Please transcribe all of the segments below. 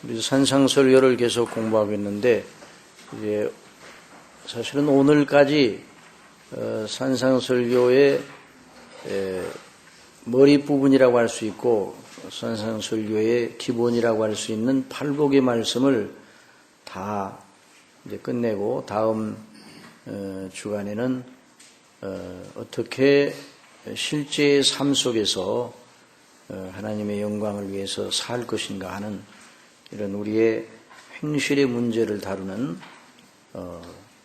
우리 산상설교를 계속 공부하고 있는데, 이제 사실은 오늘까지 산상설교의 머리 부분이라고 할 수 있고 산상설교의 기본이라고 할 수 있는 팔복의 말씀을 다 이제 끝내고, 다음 주간에는 어떻게 실제의 삶 속에서 하나님의 영광을 위해서 살 것인가 하는 이런 우리의 행실의 문제를 다루는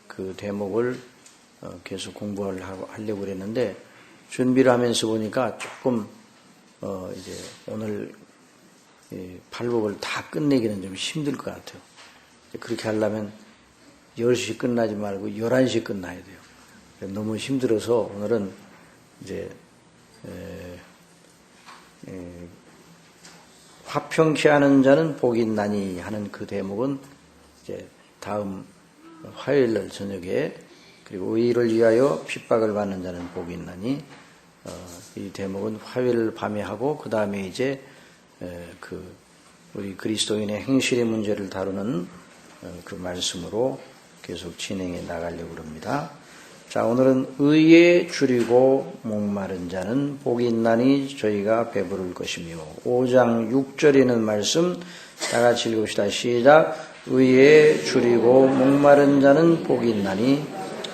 그 대목을 계속 하려고 그랬는데, 준비를 하면서 보니까 조금 이제 오늘 팔복을 다 끝내기는 좀 힘들 것 같아요. 그렇게 하려면 10시 끝나지 말고 11시 끝나야 돼요. 너무 힘들어서 오늘은 이제 화평케 하는 자는 복이 있나니 하는 그 대목은 이제 다음 화요일날 저녁에, 그리고 의를 위하여 핍박을 받는 자는 복이 있나니 이 대목은 화요일 밤에 하고, 그 다음에 이제 우리 그리스도인의 행실의 문제를 다루는 그 말씀으로 계속 진행해 나가려고 합니다. 자, 오늘은 의에 줄이고 목마른 자는 복이 있나니 저희가 배부를 것이며, 5장 6절에 있는 말씀 다 같이 읽읍시다. 시작. 의에 줄이고 목마른 자는 복이 있나니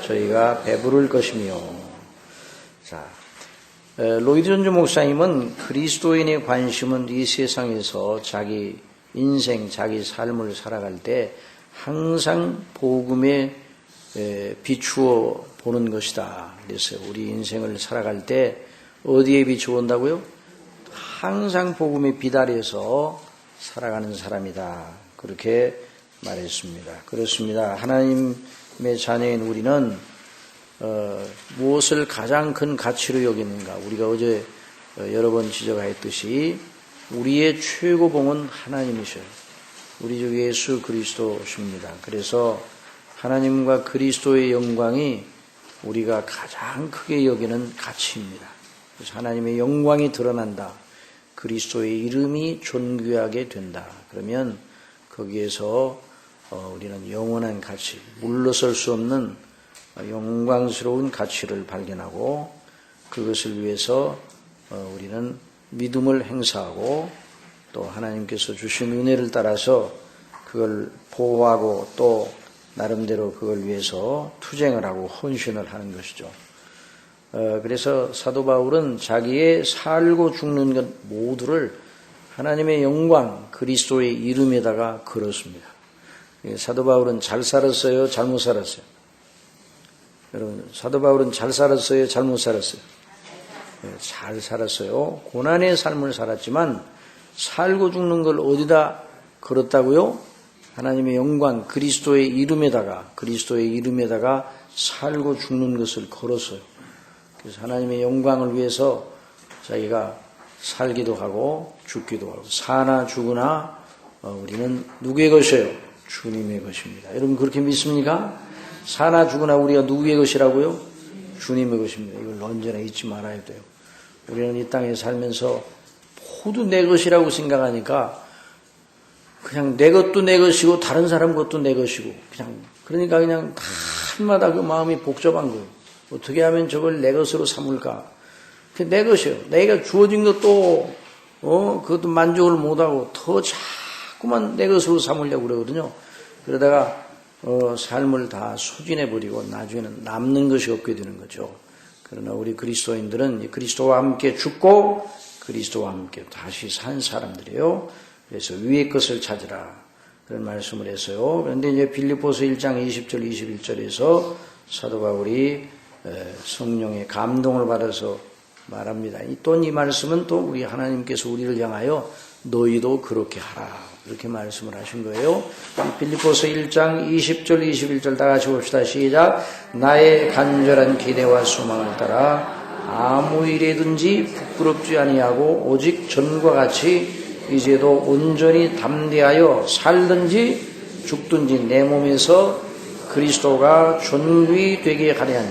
저희가 배부를 것이며. 자, 로이드 존즈 목사님은 그리스도인의 관심은 이 세상에서 자기 인생, 자기 삶을 살아갈 때 항상 복음에 비추어 보는 것이다. 그래서 우리 인생을 살아갈 때 어디에 비추어 본다고요? 항상 복음에 비달해서 살아가는 사람이다. 그렇게 말했습니다. 그렇습니다. 하나님의 자녀인 우리는 무엇을 가장 큰 가치로 여기는가? 우리가 어제 여러 번 지적하였듯이 우리의 최고봉은 하나님이셔요. 우리 주 예수 그리스도십니다. 그래서 하나님과 그리스도의 영광이 우리가 가장 크게 여기는 가치입니다. 그래서 하나님의 영광이 드러난다. 그리스도의 이름이 존귀하게 된다. 그러면 거기에서 우리는 영원한 가치, 물러설 수 없는 영광스러운 가치를 발견하고, 그것을 위해서 우리는 믿음을 행사하고, 또 하나님께서 주신 은혜를 따라서 그걸 보호하고, 또 나름대로 그걸 위해서 투쟁을 하고 헌신을 하는 것이죠. 그래서 사도 바울은 자기의 살고 죽는 것 모두를 하나님의 영광, 그리스도의 이름에다가 걸었습니다. 사도 바울은 잘 살았어요? 잘못 살았어요? 여러분, 사도 바울은 잘 살았어요? 잘못 살았어요? 잘 살았어요. 고난의 삶을 살았지만 살고 죽는 걸 어디다 걸었다고요? 하나님의 영광, 그리스도의 이름에다가 살고 죽는 것을 걸었어요. 그래서 하나님의 영광을 위해서 자기가 살기도 하고 죽기도 하고, 사나 죽으나 우리는 누구의 것이에요? 주님의 것입니다. 여러분 그렇게 믿습니까? 사나 죽으나 우리가 누구의 것이라고요? 주님의 것입니다. 이걸 언제나 잊지 말아야 돼요. 우리는 이 땅에 살면서 모두 내 것이라고 생각하니까 그냥 내 것도 내 것이고 다른 사람 것도 내 것이고, 그러니까 그냥 다마다 그 마음이 복잡한 거예요. 어떻게 하면 저걸 내 것으로 삼을까? 내 것이에요. 내가 주어진 것도 그것도 만족을 못하고 더 자꾸만 내 것으로 삼으려고 그러거든요. 그러다가 삶을 다 소진해버리고 나중에는 남는 것이 없게 되는 거죠. 그러나 우리 그리스도인들은 그리스도와 함께 죽고 그리스도와 함께 다시 산 사람들이에요. 그래서 위의 것을 찾으라, 그런 말씀을 했어요. 그런데 이제 빌립보서 1장 20절 21절에서 사도 바울이 성령의 감동을 받아서 말합니다. 또 이 말씀은 또 우리 하나님께서 우리를 향하여 너희도 그렇게 하라, 이렇게 말씀을 하신 거예요. 빌립보서 1장 20절 21절 다 같이 봅시다. 시작. 나의 간절한 기대와 소망을 따라 아무 일에든지 부끄럽지 아니하고 오직 전과 같이 이제도 온전히 담대하여 살든지 죽든지 내 몸에서 그리스도가 존귀 되게 하려 하니,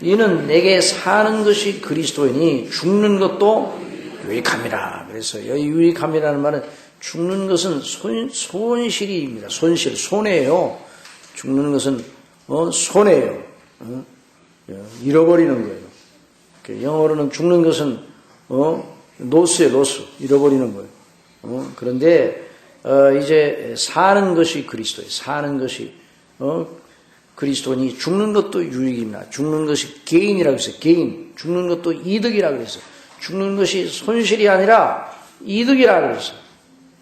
이는 내게 사는 것이 그리스도이니 죽는 것도 유익함이라. 그래서 여기 유익함이라는 말은 죽는 것은 손실입니다. 손실, 손해예요. 죽는 것은 손해예요. 잃어버리는 거예요. 영어로는 죽는 것은 로스예요, 로스. 잃어버리는 거예요. 그런데 이제 사는 것이 그리스도예요. 사는 것이 그리스도니 죽는 것도 유익입니다. 죽는 것이 게인이라고 했어요. 게인. 죽는 것도 이득이라고 했어요. 죽는 것이 손실이 아니라 이득이라고 했어요.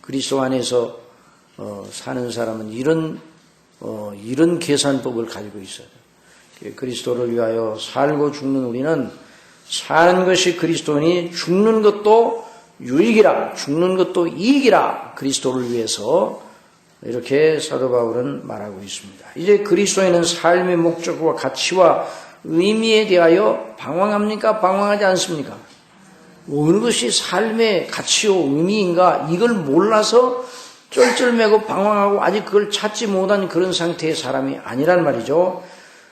그리스도 안에서 사는 사람은 이런 계산법을 가지고 있어요. 그리스도를 위하여 살고 죽는 우리는 사는 것이 그리스도니 죽는 것도 유익이라, 죽는 것도 이익이라 그리스도를 위해서 이렇게 사도 바울은 말하고 있습니다. 이제 그리스도에는 삶의 목적과 가치와 의미에 대하여 방황합니까? 방황하지 않습니까? 어느 것이 삶의 가치와 의미인가 이걸 몰라서 쩔쩔매고 방황하고 아직 그걸 찾지 못한 그런 상태의 사람이 아니란 말이죠.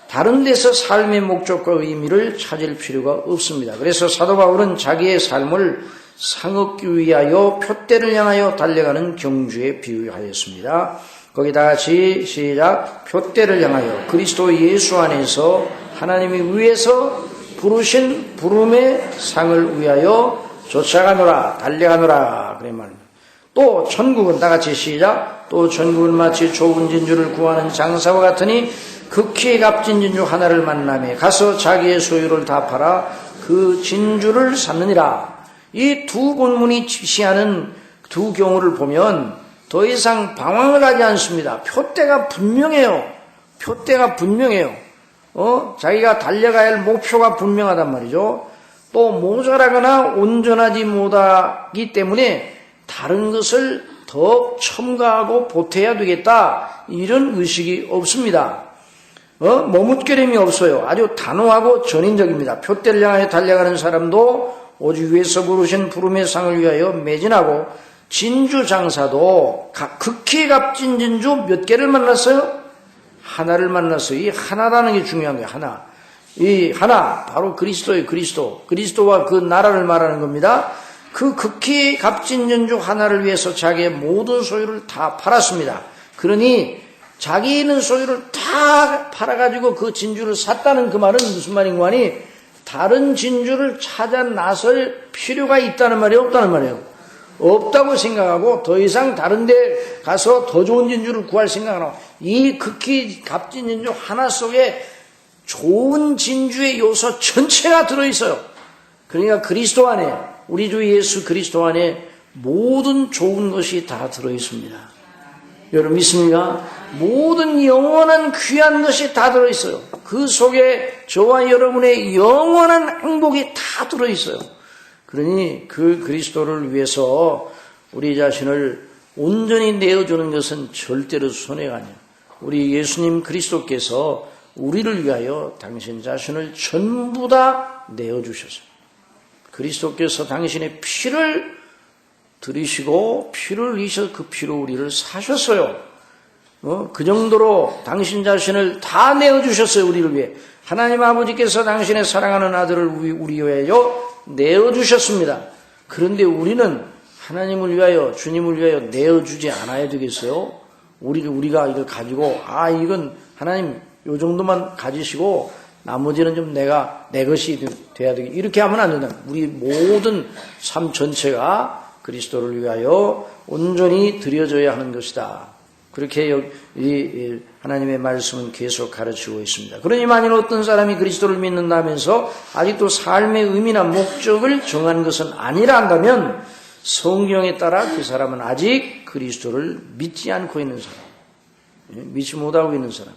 다른 데서 삶의 목적과 의미를 찾을 필요가 없습니다. 그래서 사도 바울은 자기의 삶을 상 얻기 위하여 표대를 향하여 달려가는 경주에 비유하였습니다. 거기 다 같이 시작. 표대를 향하여 그리스도 예수 안에서 하나님이 위에서 부르신 부름의 상을 위하여 쫓아가노라 달려가노라 그래 말입니다. 또 천국은 다 같이 시작. 또 천국은 마치 좁은 진주를 구하는 장사와 같으니 극히 값진 진주 하나를 만나며 가서 자기의 소유를 다 팔아 그 진주를 샀느니라. 이 두 본문이 지시하는 두 경우를 보면 더 이상 방황을 하지 않습니다. 표대가 분명해요. 표대가 분명해요. 자기가 달려가야 할 목표가 분명하단 말이죠. 또 모자라거나 온전하지 못하기 때문에 다른 것을 더 첨가하고 보태야 되겠다. 이런 의식이 없습니다. 머뭇거림이 없어요. 아주 단호하고 전인적입니다. 표대를 향해 달려가는 사람도 오직 위에서 부르신 부름의 상을 위하여 매진하고 진주 장사도 극히 값진 진주 몇 개를 만났어요? 하나를 만났어요. 이 하나라는 게 중요한 거예요. 하나. 이 하나 바로 그리스도예요. 그리스도와 그 나라를 말하는 겁니다. 그 극히 값진 진주 하나를 위해서 자기의 모든 소유를 다 팔았습니다. 그러니 자기 있는 소유를 다 팔아가지고 그 진주를 샀다는 그 말은 무슨 말인가 하니 다른 진주를 찾아 나설 필요가 있다는 말이에요? 없다는 말이에요? 없다고 생각하고 더 이상 다른 데 가서 더 좋은 진주를 구할 생각을 하고 이 극히 값진 진주 하나 속에 좋은 진주의 요소 전체가 들어있어요. 그러니까 그리스도 안에 우리 주 예수 그리스도 안에 모든 좋은 것이 다 들어있습니다. 여러분 믿습니까? 모든 영원한 귀한 것이 다 들어있어요. 그 속에 저와 여러분의 영원한 행복이 다 들어있어요. 그러니 그 그리스도를 위해서 우리 자신을 온전히 내어주는 것은 절대로 손해가 아니에요. 우리 예수님 그리스도께서 우리를 위하여 당신 자신을 전부 다 내어주셨어요. 그리스도께서 당신의 피를 들이시고 피를 흘리셔서 그 피로 우리를 사셨어요. 그 정도로 당신 자신을 다 내어주셨어요. 우리를 위해. 하나님 아버지께서 당신의 사랑하는 아들을 우리 위하여 내어주셨습니다. 그런데 우리는 하나님을 위하여 주님을 위하여 내어주지 않아야 되겠어요? 우리가 이걸 가지고 이건 하나님 요 정도만 가지시고 나머지는 좀 내 것이 돼야 되겠다. 이렇게 하면 안 된다. 우리 모든 삶 전체가 그리스도를 위하여 온전히 드려져야 하는 것이다. 그렇게 이 하나님의 말씀은 계속 가르치고 있습니다. 그러니 만일 어떤 사람이 그리스도를 믿는다면서 아직도 삶의 의미나 목적을 정한 것은 아니라 한다면 성경에 따라 그 사람은 아직 그리스도를 믿지 않고 있는 사람, 믿지 못하고 있는 사람,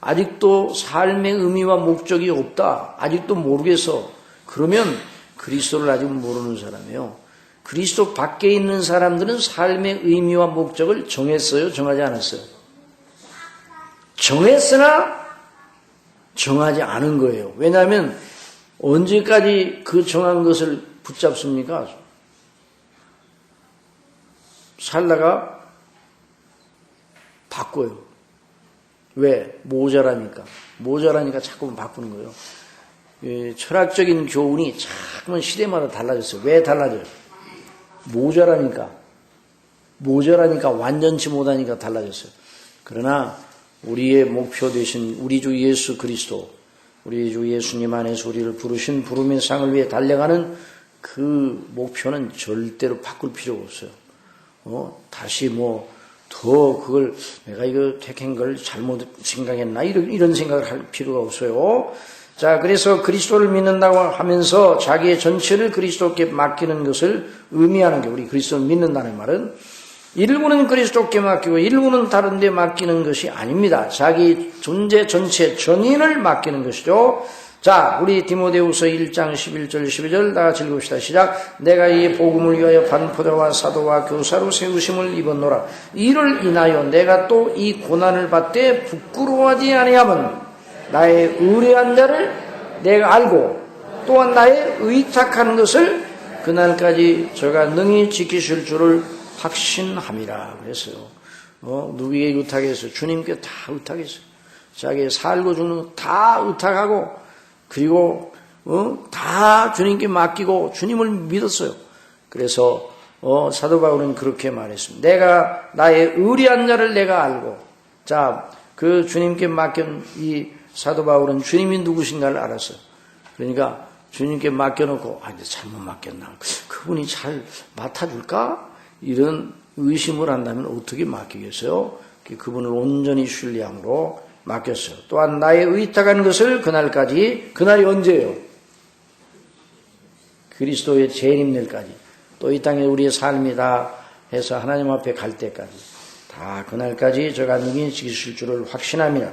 아직도 삶의 의미와 목적이 없다, 아직도 모르겠어. 그러면 그리스도를 아직 모르는 사람이에요. 그리스도 밖에 있는 사람들은 삶의 의미와 목적을 정했어요? 정하지 않았어요? 정했으나 정하지 않은 거예요. 왜냐하면 언제까지 그 정한 것을 붙잡습니까? 살다가 바꿔요. 왜? 모자라니까 자꾸만 바꾸는 거예요. 철학적인 교훈이 자꾸만 시대마다 달라졌어요. 왜 달라져요? 모자라니까. 모자라니까 완전치 못하니까 달라졌어요. 그러나 우리의 목표 되신 우리 주 예수 그리스도, 우리 주 예수님 안에서 우리를 부르신 부름의 상을 위해 달려가는 그 목표는 절대로 바꿀 필요가 없어요. 다시 더 그걸 내가 이거 택한 걸 잘못 생각했나 이런 생각을 할 필요가 없어요. 자, 그래서 그리스도를 믿는다고 하면서 자기의 전체를 그리스도께 맡기는 것을 의미하는 게, 우리 그리스도를 믿는다는 말은 일부는 그리스도께 맡기고 일부는 다른 데 맡기는 것이 아닙니다. 자기 존재 전체 전인을 맡기는 것이죠. 자, 우리 디모데후서 1장 11절 12절 다 같이 읽읍시다. 시작. 내가 이 복음을 위하여 반포자와 사도와 교사로 세우심을 입었노라. 이를 인하여 내가 또 이 고난을 받되 부끄러워하지 아니하면 나의 의뢰한 자를 내가 알고 또한 나의 의탁한 것을 그날까지 저가 능히 지키실 줄을 확신함이라 그랬어요. 누구에게 의탁했어요? 주님께 다 의탁했어요. 자기 살고 죽는 거 다 의탁하고 그리고 다 주님께 맡기고 주님을 믿었어요. 그래서 사도 바울은 그렇게 말했습니다. 내가 나의 의리한 자를 내가 알고, 자, 그 주님께 맡긴 이 사도 바울은 주님이 누구신가를 알았어요. 그러니까 주님께 맡겨놓고 이제 잘못 맡겼나, 그분이 잘 맡아줄까? 이런 의심을 한다면 어떻게 맡기겠어요? 그분을 온전히 신뢰함으로 맡겼어요. 또한 나의 의탁한 것을 그날까지, 그날이 언제예요? 그리스도의 재림 날까지, 또 이 땅에 우리의 삶이 다 해서 하나님 앞에 갈 때까지, 다 그날까지 저가 능히 지키실 줄을 확신합니다.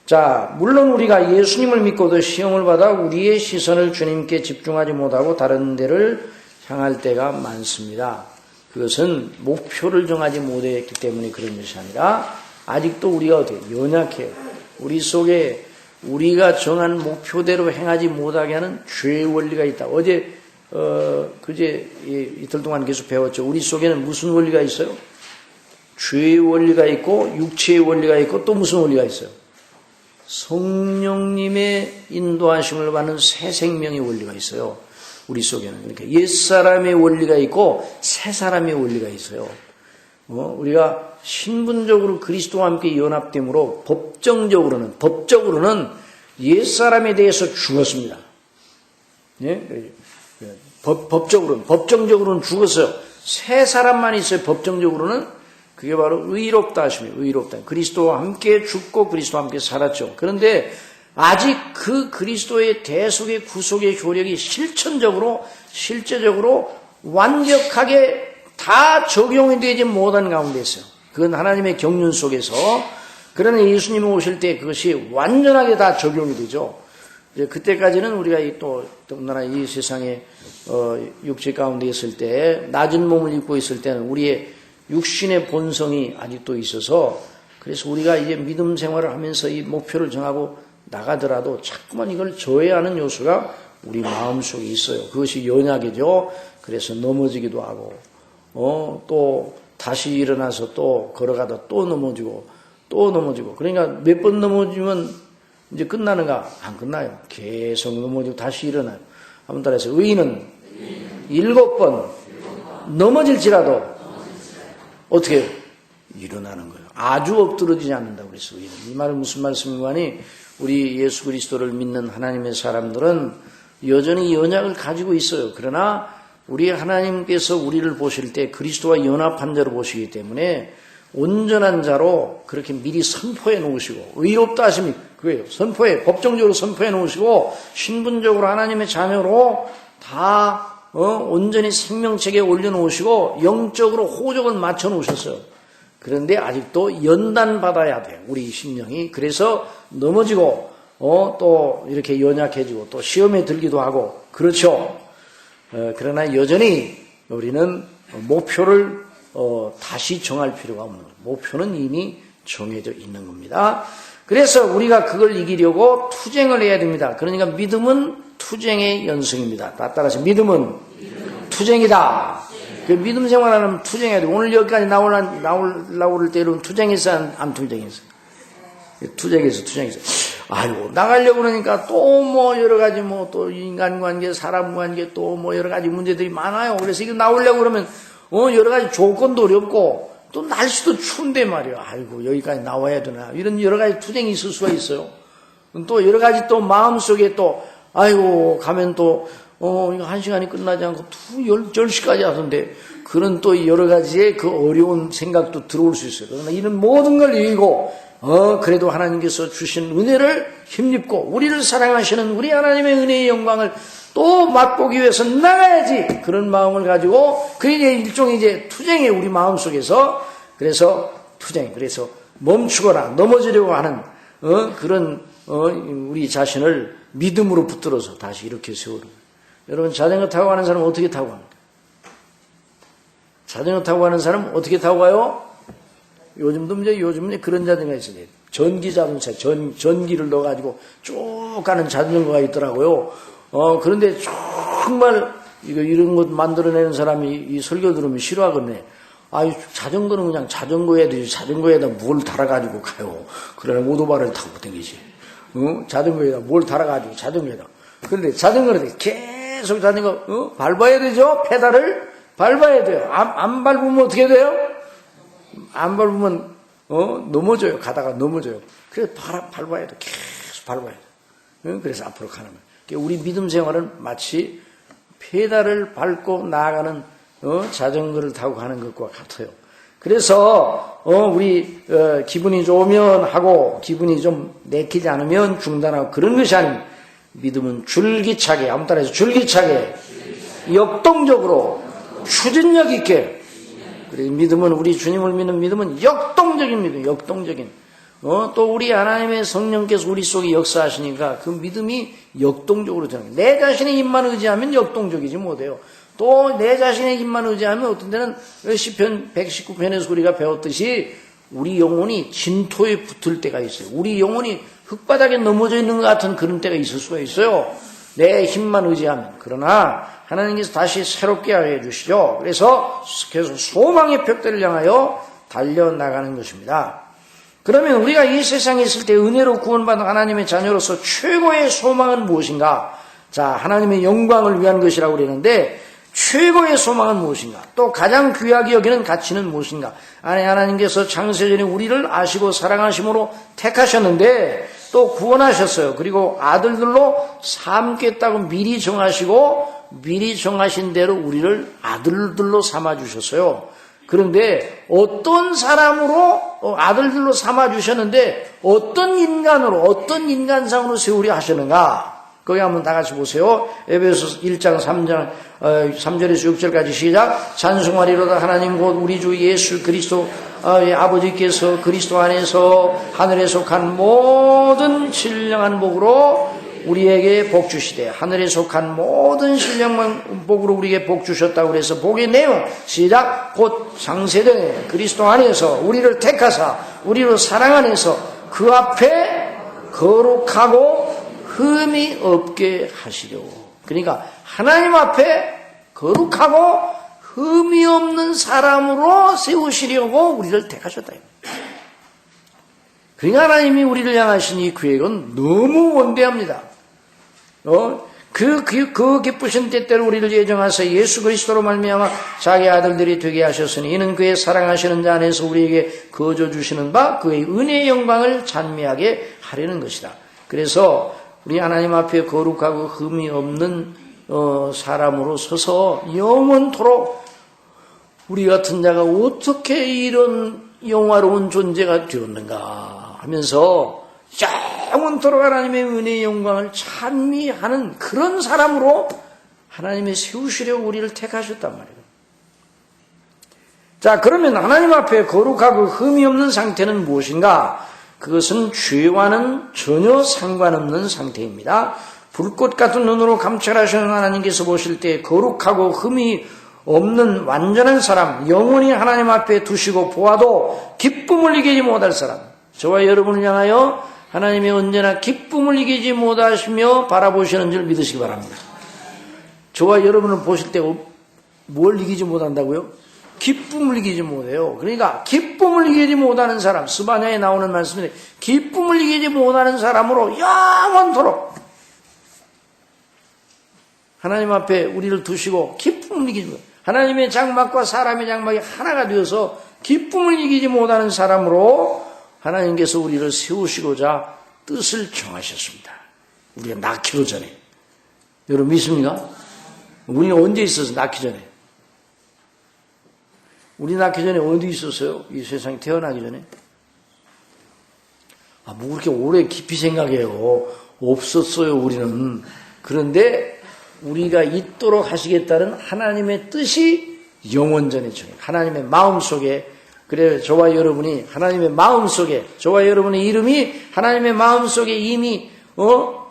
자, 물론 우리가 예수님을 믿고도 시험을 받아 우리의 시선을 주님께 집중하지 못하고 다른 데를 향할 때가 많습니다. 그것은 목표를 정하지 못했기 때문에 그런 것이 아니라 아직도 우리가 연약해요. 우리 속에 우리가 정한 목표대로 행하지 못하게 하는 죄의 원리가 있다. 그제 이틀 동안 계속 배웠죠. 우리 속에는 무슨 원리가 있어요? 죄의 원리가 있고 육체의 원리가 있고 또 무슨 원리가 있어요? 성령님의 인도하심을 받는 새 생명의 원리가 있어요. 우리 속에는. 그러니까 옛사람의 원리가 있고 새사람의 원리가 있어요. 우리가 신분적으로 그리스도와 함께 연합됨으로 법적으로는 옛사람에 대해서 죽었습니다. 예? 법정적으로는 죽었어요. 새 사람만 있어요. 법정적으로는. 그게 바로 의롭다 하심이에요. 의롭다. 그리스도와 함께 죽고 그리스도와 함께 살았죠. 그런데 아직 그 그리스도의 대속의 구속의 효력이 실제적으로 완벽하게 다 적용이 되지 못한 가운데 있어요. 그건 하나님의 경륜 속에서. 그러나 예수님이 오실 때 그것이 완전하게 다 적용이 되죠. 그때까지는 우리가 더군다나 이 세상에 육체 가운데 있을 때, 낮은 몸을 입고 있을 때는 우리의 육신의 본성이 아직도 있어서, 그래서 우리가 이제 믿음 생활을 하면서 이 목표를 정하고 나가더라도 자꾸만 이걸 저해하는 요소가 우리 마음속에 있어요. 그것이 연약이죠. 그래서 넘어지기도 하고, 또 다시 일어나서 또 걸어가다 또 넘어지고. 그러니까 몇 번 넘어지면 이제 끝나는가? 안 끝나요. 계속 넘어지고 다시 일어나요. 한번 따라해서 의인은 7번 넘어질지라도 어떻게 해요? 일어나는 거예요. 아주 엎드러지지 않는다고 그랬어. 의인은. 이 말은 무슨 말씀이냐니, 우리 예수 그리스도를 믿는 하나님의 사람들은 여전히 연약을 가지고 있어요. 그러나 우리 하나님께서 우리를 보실 때 그리스도와 연합한 자로 보시기 때문에 온전한 자로 그렇게 미리 선포해 놓으시고, 의롭다 하심이 그거예요. 법정적으로 선포해 놓으시고, 신분적으로 하나님의 자녀로 다 온전히 생명책에 올려놓으시고 영적으로 호적을 맞춰놓으셨어요. 그런데 아직도 연단받아야 돼요. 우리 심령이. 그래서 넘어지고 또 이렇게 연약해지고 또 시험에 들기도 하고 그렇죠. 그러나 여전히 우리는 목표를 다시 정할 필요가 없는 거예요. 목표는 이미 정해져 있는 겁니다. 그래서 우리가 그걸 이기려고 투쟁을 해야 됩니다. 그러니까 믿음은 투쟁의 연승입니다. 다 따라서 믿음은 투쟁이다. 그 믿음 생활하면 투쟁해야 돼. 오늘 여기까지 나올 때 여러분 투쟁했어? 안 투쟁했어? 투쟁했어. 아이고, 나가려고 그러니까 또 여러 가지 또 인간관계, 사람관계 또 여러 가지 문제들이 많아요. 그래서 이거 나오려고 그러면 여러 가지 조건도 어렵고, 또 날씨도 추운데 말이야. 아이고, 여기까지 나와야 되나. 이런 여러 가지 투쟁이 있을 수가 있어요. 또 여러 가지 또 마음속에 또, 아이고, 가면 또, 이거 1시간이 끝나지 않고 10시까지 하던데, 그런 또 여러 가지의 그 어려운 생각도 들어올 수 있어요. 그러나 이런 모든 걸 이기고, 그래도 하나님께서 주신 은혜를 힘입고, 우리를 사랑하시는 우리 하나님의 은혜의 영광을 또 맛보기 위해서 나가야지. 그런 마음을 가지고, 그게 일종의 이제 투쟁이에요, 우리 마음 속에서. 그래서 투쟁, 그래서 멈추거나 넘어지려고 하는, 그런, 우리 자신을 믿음으로 붙들어서 다시 이렇게 세우는. 여러분, 자전거 타고 가는 사람은 어떻게 타고 갑니까? 자전거 타고 가는 사람은 어떻게 타고 가요? 요즘은 그런 자전거가 있어요. 전기 자동차, 전기를 넣어가지고 쭉 가는 자전거가 있더라고요. 그런데 정말, 이런 것 만들어내는 사람이 이 설교 들으면 싫어하겠네. 아유, 자전거는 그냥 자전거에다 뭘 달아가지고 가요. 그러나 오토바이를 타고 다니지. 자전거에다 뭘 달아가지고 자전거에다. 그런데 자전거를 계속 밟아야 되죠? 페달을 밟아야 돼요. 안 밟으면 어떻게 돼요? 안 밟으면, 넘어져요. 가다가 넘어져요. 그래서 밟아야 돼. 계속 밟아야 돼. 그래서 앞으로 가는 거예요. 우리 믿음 생활은 마치 페달을 밟고 나아가는, 자전거를 타고 가는 것과 같아요. 그래서, 우리, 기분이 좋으면 하고, 기분이 좀 내키지 않으면 중단하고, 그런 것이 아닌, 믿음은 줄기차게, 아무 따라서 줄기차게, 역동적으로, 추진력 있게, 그래, 믿음은, 우리 주님을 믿는 믿음은 역동적인 믿음, 역동적인. 또 우리 하나님의 성령께서 우리 속에 역사하시니까 그 믿음이 역동적으로 되는 거예요. 내 자신의 입만 의지하면 역동적이지 못해요. 또 내 자신의 입만 의지하면 어떤 때는 시편 119편에서 우리가 배웠듯이 우리 영혼이 진토에 붙을 때가 있어요. 우리 영혼이 흙바닥에 넘어져 있는 것 같은 그런 때가 있을 수가 있어요. 내 힘만 의지하면. 그러나 하나님께서 다시 새롭게 하여 주시죠. 그래서 계속 소망의 벽대를 향하여 달려나가는 것입니다. 그러면 우리가 이 세상에 있을 때 은혜로 구원받은 하나님의 자녀로서 최고의 소망은 무엇인가? 자, 하나님의 영광을 위한 것이라고 그러는데 최고의 소망은 무엇인가? 또 가장 귀하게 여기는 가치는 무엇인가? 하나님께서 창세전에 우리를 아시고 사랑하심으로 택하셨는데 또 구원하셨어요. 그리고 아들들로 삼겠다고 미리 정하시고 미리 정하신 대로 우리를 아들들로 삼아주셨어요. 그런데 어떤 사람으로 아들들로 삼아주셨는데 어떤 인간으로 어떤 인간상으로 세우려 하셨는가? 거기 한번 다 같이 보세요. 에베소서 1장 3절에서 6절까지 시작. 찬송하리로다 하나님 곧 우리 주 예수 그리스도 아버지께서 그리스도 안에서 하늘에 속한 모든 신령한 복으로 우리에게 복 주시되 하늘에 속한 모든 신령한 복으로 우리에게 복 주셨다고 그래서 복의 내용 시작. 곧 창세전에 그리스도 안에서 우리를 택하사 우리를 사랑 안에서 그 앞에 거룩하고 흠이 없게 하시려고. 그러니까 하나님 앞에 거룩하고 흠이 없는 사람으로 세우시려고 우리를 택하셨다. 그러니까 하나님이 우리를 향하신 이 계획은 너무 원대합니다. 그 기쁘신 때때로 우리를 예정하사 예수 그리스도로 말미암아 자기 아들들이 되게 하셨으니 이는 그의 사랑하시는 자 안에서 우리에게 거저 주시는 바 그의 은혜의 영광을 찬미하게 하려는 것이다. 그래서 우리 하나님 앞에 거룩하고 흠이 없는 사람으로 서서 영원토록 우리 같은 자가 어떻게 이런 영화로운 존재가 되었는가 하면서 영원토록 하나님의 은혜의 영광을 찬미하는 그런 사람으로 하나님이 세우시려고 우리를 택하셨단 말이에요. 자, 그러면 하나님 앞에 거룩하고 흠이 없는 상태는 무엇인가? 그것은 죄와는 전혀 상관없는 상태입니다. 불꽃 같은 눈으로 감찰하시는 하나님께서 보실 때 거룩하고 흠이 없는 완전한 사람, 영원히 하나님 앞에 두시고 보아도 기쁨을 이기지 못할 사람, 저와 여러분을 향하여 하나님이 언제나 기쁨을 이기지 못하시며 바라보시는 줄 믿으시기 바랍니다. 저와 여러분을 보실 때 뭘 이기지 못한다고요? 기쁨을 이기지 못해요. 그러니까 기쁨을 이기지 못하는 사람, 스바냐에 나오는 말씀인데 기쁨을 이기지 못하는 사람으로 영원토록 하나님 앞에 우리를 두시고 기쁨을 이기지 못해요. 하나님의 장막과 사람의 장막이 하나가 되어서 기쁨을 이기지 못하는 사람으로 하나님께서 우리를 세우시고자 뜻을 정하셨습니다. 우리가 낳기도 전에. 여러분 믿습니까? 우리는 언제 있었어요? 낳기 전에. 우리 낳기 전에 어디 있었어요? 이 세상에 태어나기 전에? 뭐 그렇게 오래 깊이 생각해요. 없었어요, 우리는. 그런데 우리가 있도록 하시겠다는 하나님의 뜻이 영원전에 정해. 하나님의 마음속에, 그래요. 저와 여러분이 하나님의 마음속에, 저와 여러분의 이름이 하나님의 마음속에 이미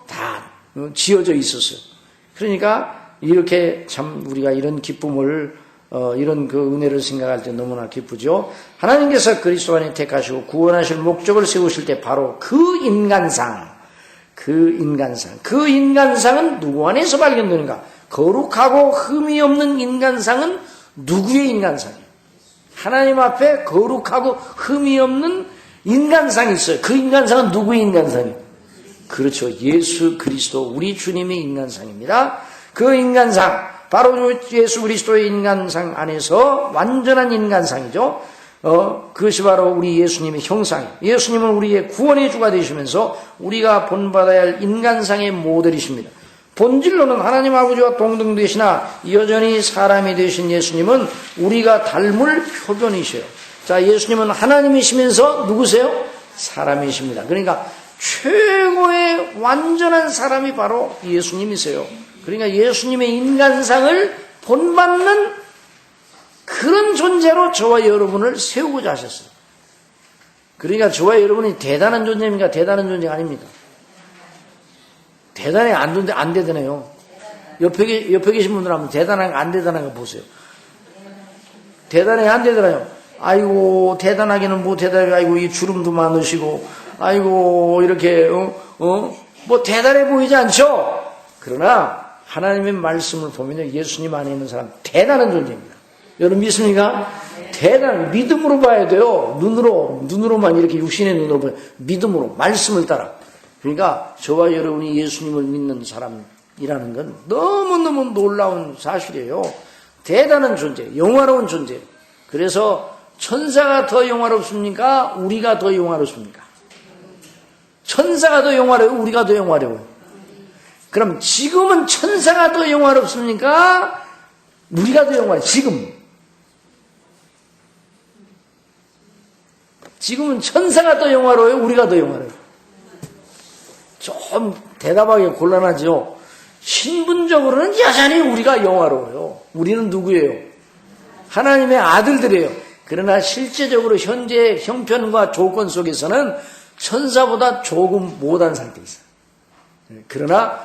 다 지어져 있었어요. 그러니까 이렇게 참 우리가 이런 기쁨을 이런 그 은혜를 생각할 때 너무나 기쁘죠. 하나님께서 그리스도 안에 택하시고 구원하실 목적을 세우실 때 바로 그 인간상은 누구 안에서 발견되는가? 거룩하고 흠이 없는 인간상은 누구의 인간상이에요? 하나님 앞에 거룩하고 흠이 없는 인간상이 있어요. 그 인간상은 누구의 인간상이에요? 그렇죠. 예수 그리스도 우리 주님의 인간상입니다. 그 인간상, 바로 예수 그리스도의 인간상 안에서 완전한 인간상이죠. 그것이 바로 우리 예수님의 형상이에요. 예수님은 우리의 구원의 주가 되시면서 우리가 본받아야 할 인간상의 모델이십니다. 본질로는 하나님 아버지와 동등되시나 여전히 사람이 되신 예수님은 우리가 닮을 표본이셔요. 자, 예수님은 하나님이시면서 누구세요? 사람이십니다. 그러니까 최고의 완전한 사람이 바로 예수님이세요. 그러니까 예수님의 인간상을 본받는 그런 존재로 저와 여러분을 세우고자 하셨어요. 그러니까 저와 여러분이 대단한 존재입니까? 대단한 존재가 아닙니까? 대단해 안 대단해요. 옆에 계신 분들 한번 대단한가 안 대단한가 보세요. 대단해 안 대단해요. 아이고 대단하기는 뭐 대단해. 아이고 이 주름도 많으시고 아이고 이렇게 뭐 대단해 보이지 않죠? 그러나 하나님의 말씀을 보면요, 예수님 안에 있는 사람 대단한 존재입니다. 여러분 믿습니까? 대단한 믿음으로 봐야 돼요. 눈으로만 이렇게 육신의 눈으로 봐요. 믿음으로 말씀을 따라. 그러니까 저와 여러분이 예수님을 믿는 사람이라는 건 너무너무 놀라운 사실이에요. 대단한 존재, 영화로운 존재. 그래서 천사가 더 영화롭습니까? 우리가 더 영화롭습니까? 천사가 더 영화로워요? 우리가 더 영화로워요? 그럼 지금은 천사가 더 영화롭습니까? 우리가 더 영화로워요? 지금은 천사가 더 영화로워요? 우리가 더 영화로워요? 좀 대답하기 곤란하죠. 신분적으로는 여전히 우리가 영화로워요. 우리는 누구예요? 하나님의 아들들이에요. 그러나 실제적으로 현재 형편과 조건 속에서는 천사보다 조금 못한 상태에 있어요. 그러나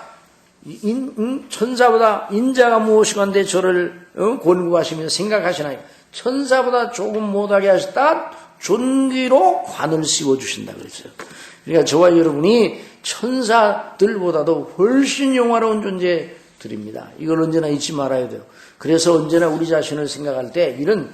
천사보다 인자가 무엇이건데 저를 권고하시며 생각하시나요? 천사보다 조금 못하게 하셨다 존귀로 관을 씌워주신다 그랬어요. 그러니까 저와 여러분이 천사들보다도 훨씬 영화로운 존재들입니다. 이걸 언제나 잊지 말아야 돼요. 그래서 언제나 우리 자신을 생각할 때 이런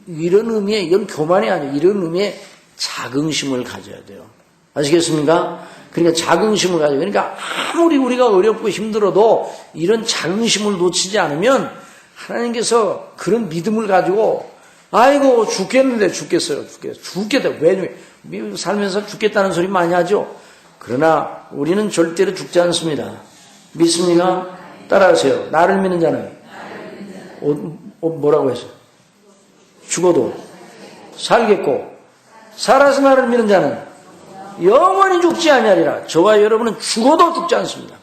의미의, 이건 교만이 아니에요. 이런 의미의 자긍심을 가져야 돼요. 아시겠습니까? 그러니까 자긍심을 가져요. 그러니까 아무리 우리가 어렵고 힘들어도 이런 자긍심을 놓치지 않으면 하나님께서 그런 믿음을 가지고 아이고 죽겠는데 죽겠어요. 죽겠다. 왜 살면서 죽겠다는 소리 많이 하죠. 그러나 우리는 절대로 죽지 않습니다. 믿습니까? 따라하세요. 나를 믿는 자는 뭐라고 했어요? 죽어도 살겠고 살아서 나를 믿는 자는 영원히 죽지 아니하리라. 저와 여러분은 죽어도 죽지 않습니다.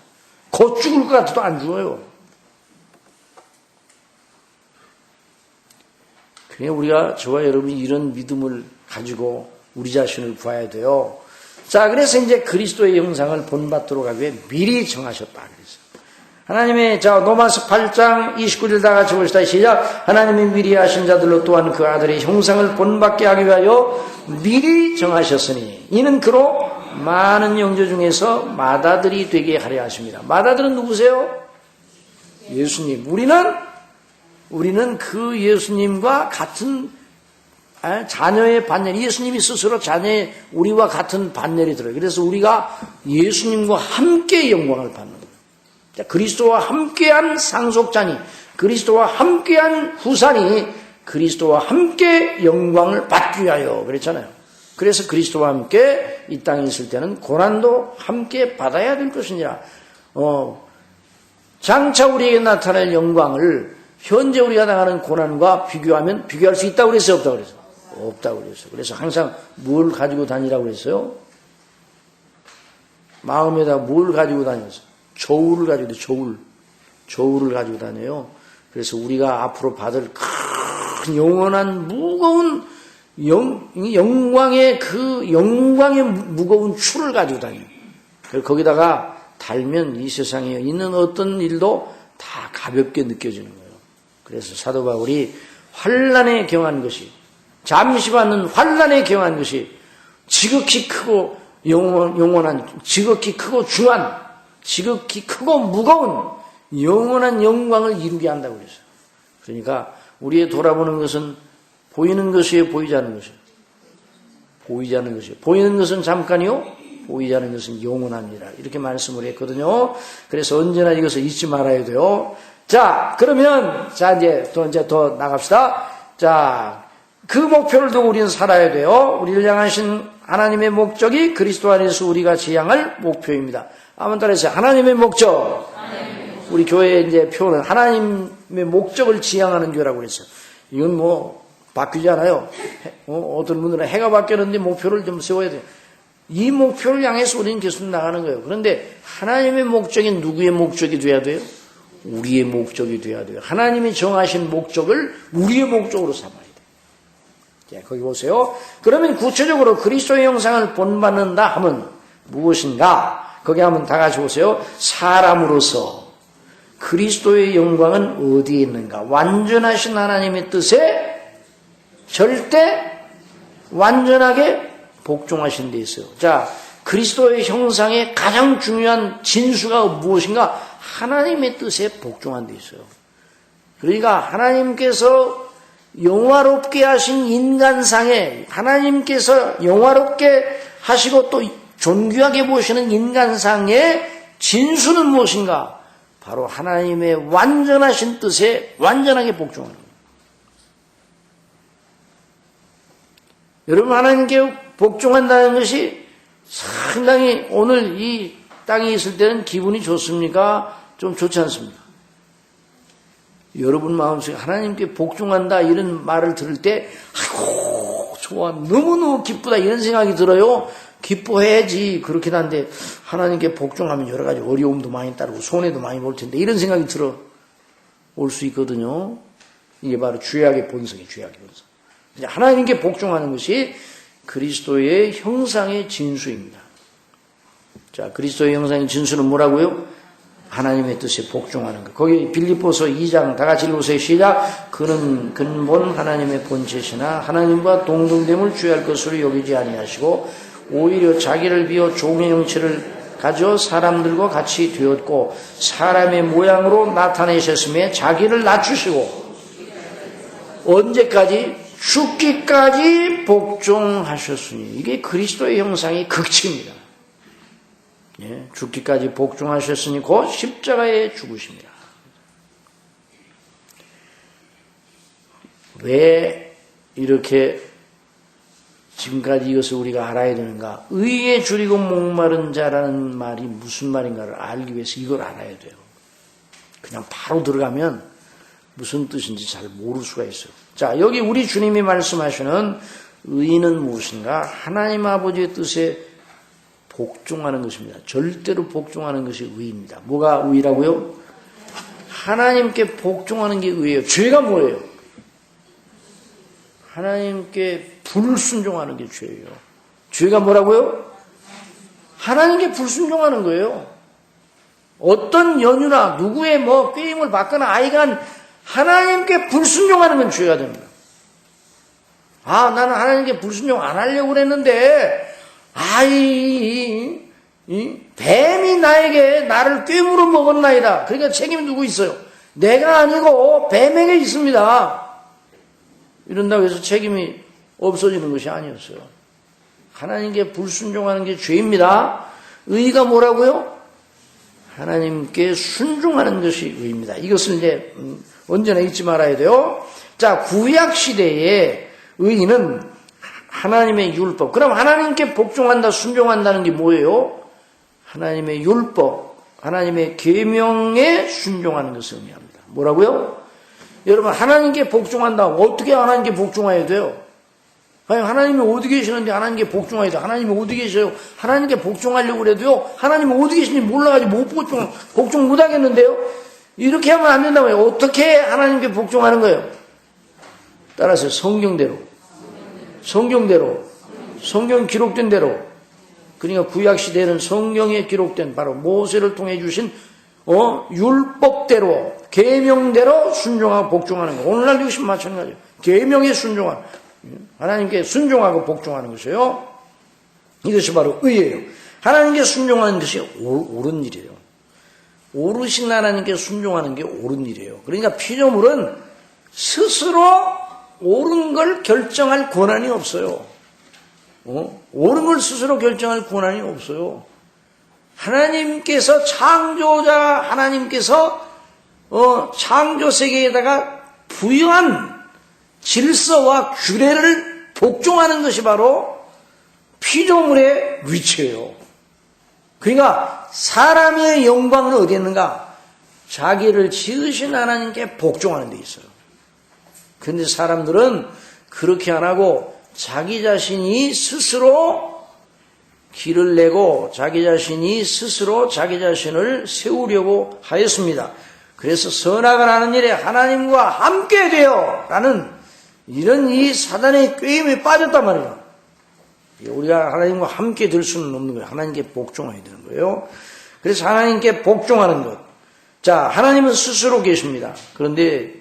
곧 죽을 것 같아도 안 죽어요. 그냥 우리가 저와 여러분이 이런 믿음을 가지고 우리 자신을 봐야 돼요. 자, 그래서 이제 그리스도의 형상을 본받도록 하기 위해 미리 정하셨다. 그랬어요. 하나님의, 자, 로마서 8장 29절 다 같이 봅시다. 시작. 하나님이 미리 하신 자들로 또한 그 아들의 형상을 본받게 하기 위하여 미리 정하셨으니 이는 그로 많은 영조 중에서 맏아들이 되게 하려 하십니다. 맏아들은 누구세요? 예수님. 우리는 그 예수님과 같은 자녀의 반열이, 예수님이 스스로 자녀의 우리와 같은 반열이 들어요. 그래서 우리가 예수님과 함께 영광을 받는 거예요. 그리스도와 함께한 상속자니 그리스도와 함께한 후산이 그리스도와 함께 영광을 받기 위하여 그랬잖아요. 그래서 그리스도와 함께 이 땅에 있을 때는 고난도 함께 받아야 될 것이니라. 장차 우리에게 나타날 영광을 현재 우리가 당하는 고난과 비교하면 비교할 수 있다고 그랬어요? 없다고 그랬어요? 없다고 그랬어요. 그래서 항상 뭘 가지고 다니라고 그랬어요? 마음에다 뭘 가지고 다녔어요? 저울을 가지고 다녀요. 저울을 가지고 다녀요. 그래서 우리가 앞으로 받을 큰 영원한 무거운 영광의 무거운 추를 가지고 다녀요. 그리고 거기다가 달면 이 세상에 있는 어떤 일도 다 가볍게 느껴지는 거예요. 그래서 사도 바울이 환난에 경한 것이, 잠시 받는 환난에 경한 것이 지극히 크고 영원한, 지극히 크고 중한, 지극히 크고 무거운 영원한 영광을 이루게 한다고 그랬어요. 그러니까 우리의 돌아보는 것은 보이는 것이에요, 보이지 않는 것이에요? 보이지 않는 것이에요. 보이는 것은 잠깐이요, 보이지 않는 것은 영원합니다. 이렇게 말씀을 했거든요. 그래서 언제나 이것을 잊지 말아야 돼요. 자, 그러면, 이제 더 나갑시다. 자, 그 목표를 두고 우리는 살아야 돼요. 우리를 향하신 하나님의 목적이 그리스도 안에서 우리가 지향할 목표입니다. 한번 따라해주세요. 하나님의 목적. 우리 교회의 이제 표현은 하나님의 목적을 지향하는 교회라고 그랬어요. 이건 뭐, 바뀌지 않아요. 어떤 분들은 해가 바뀌었는데 목표를 좀 세워야 돼요. 이 목표를 향해서 우리는 계속 나가는 거예요. 그런데 하나님의 목적이 누구의 목적이 돼야 돼요? 우리의 목적이 돼야 돼요. 하나님이 정하신 목적을 우리의 목적으로 삼아야 돼요. 자, 거기 보세요. 그러면 구체적으로 그리스도의 형상을 본받는다 하면 무엇인가? 거기 한번 다 같이 보세요. 사람으로서 그리스도의 영광은 어디에 있는가? 완전하신 하나님의 뜻에 절대 완전하게 복종하신 데 있어요. 자, 그리스도의 형상의 가장 중요한 진수가 무엇인가? 하나님의 뜻에 복종한 데 있어요. 그러니까 하나님께서 영화롭게 하신 인간상에, 하나님께서 영화롭게 하시고 또 존귀하게 보시는 인간상의 진수는 무엇인가? 바로 하나님의 완전하신 뜻에 완전하게 복종하는 거예요. 여러분, 하나님께 복종한다는 것이 상당히 오늘 이 땅에 있을 때는 기분이 좋습니까? 좀 좋지 않습니까? 여러분 마음속에 하나님께 복종한다 이런 말을 들을 때 아이고 좋아, 너무너무 기쁘다 이런 생각이 들어요. 기뻐해야지. 그렇긴 한데 하나님께 복종하면 여러 가지 어려움도 많이 따르고 손해도 많이 볼 텐데 이런 생각이 들어 올 수 있거든요. 이게 바로 죄악의 본성이에요. 죄악의 본성. 하나님께 복종하는 것이 그리스도의 형상의 진수입니다. 자, 그리스도의 형상의 진수는 뭐라고요? 하나님의 뜻에 복종하는 것. 거기 빌립보서 2장 다 같이 읽으세요. 시작. 그는 근본 하나님의 본체시나 하나님과 동등됨을 주의할 것으로 여기지 아니하시고 오히려 자기를 비워 종의 형체를 가져 사람들과 같이 되었고 사람의 모양으로 나타내셨으며 자기를 낮추시고 언제까지? 죽기까지 복종하셨으니 이게 그리스도의 형상의 극치입니다. 예, 죽기까지 복종하셨으니 곧 십자가에 죽으십니다. 왜 이렇게 지금까지 이것을 우리가 알아야 되는가? 의에 줄이고 목마른 자라는 말이 무슨 말인가를 알기 위해서 이걸 알아야 돼요. 그냥 바로 들어가면 무슨 뜻인지 잘 모를 수가 있어요. 자, 여기 우리 주님이 말씀하시는 의는 무엇인가? 하나님 아버지의 뜻에 복종하는 것입니다. 절대로 복종하는 것이 의입니다. 뭐가 의라고요? 하나님께 복종하는 게 의예요. 죄가 뭐예요? 하나님께 불순종하는 게 죄예요. 죄가 뭐라고요? 하나님께 불순종하는 거예요. 어떤 연유나 누구의 꾀임을 받거나 아이가 하나님께 불순종하는 건 죄가 됩니다. 아, 나는 하나님께 불순종 안 하려고 그랬는데 뱀이 나를 꾀물어 먹었나이다. 그러니까 책임이 누구 있어요? 내가 아니고 뱀에게 있습니다. 이런다고 해서 책임이 없어지는 것이 아니었어요. 하나님께 불순종하는 게 죄입니다. 의가 뭐라고요? 하나님께 순종하는 것이 의입니다. 이것을 이제 언제나 잊지 말아야 돼요. 자, 구약 시대에 의인은 하나님의 율법. 그럼 하나님께 복종한다, 순종한다는 게 뭐예요? 하나님의 율법, 하나님의 계명에 순종하는 것을 의미합니다. 뭐라고요? 여러분, 하나님께 복종한다. 어떻게 하나님께 복종해야 돼요? 아니, 하나님이 어디 계시는데 하나님께 복종해야 돼요? 하나님이 어디 계셔요? 하나님께 복종하려고 그래도요, 하나님이 어디 계시는지 몰라가지고 복종 못 하겠는데요? 이렇게 하면 안 된다고요. 어떻게 하나님께 복종하는 거예요? 따라서 성경대로, 성경 기록된 대로. 그러니까 구약시대에는 성경에 기록된 바로 모세를 통해 주신 율법대로, 계명대로 순종하고 복종하는 거. 오늘날 이것이 마찬가지예요. 계명에 순종하는, 하나님께 순종하고 복종하는 것이에요. 이것이 바로 의예요. 하나님께 순종하는 것이 옳은 일이에요. 오르신 하나님께 순종하는 게 옳은 일이에요. 그러니까 피조물은 스스로 옳은 걸 결정할 권한이 없어요. 옳은 걸 스스로 결정할 권한이 없어요. 하나님께서 창조자 하나님께서 창조 세계에다가 부여한 질서와 규례를 복종하는 것이 바로 피조물의 위치예요. 그러니까 사람의 영광은 어디 있는가? 자기를 지으신 하나님께 복종하는 데 있어요. 그런데 사람들은 그렇게 안 하고 자기 자신이 스스로 길을 내고 자기 자신이 스스로 자기 자신을 세우려고 하였습니다. 그래서 선악을 하는 일에 하나님과 함께 되어 라는 이런 이 사단의 꾀임에 빠졌단 말이에요. 우리가 하나님과 함께 될 수는 없는 거예요. 하나님께 복종해야 되는 거예요. 그래서 하나님께 복종하는 것. 자, 하나님은 스스로 계십니다. 그런데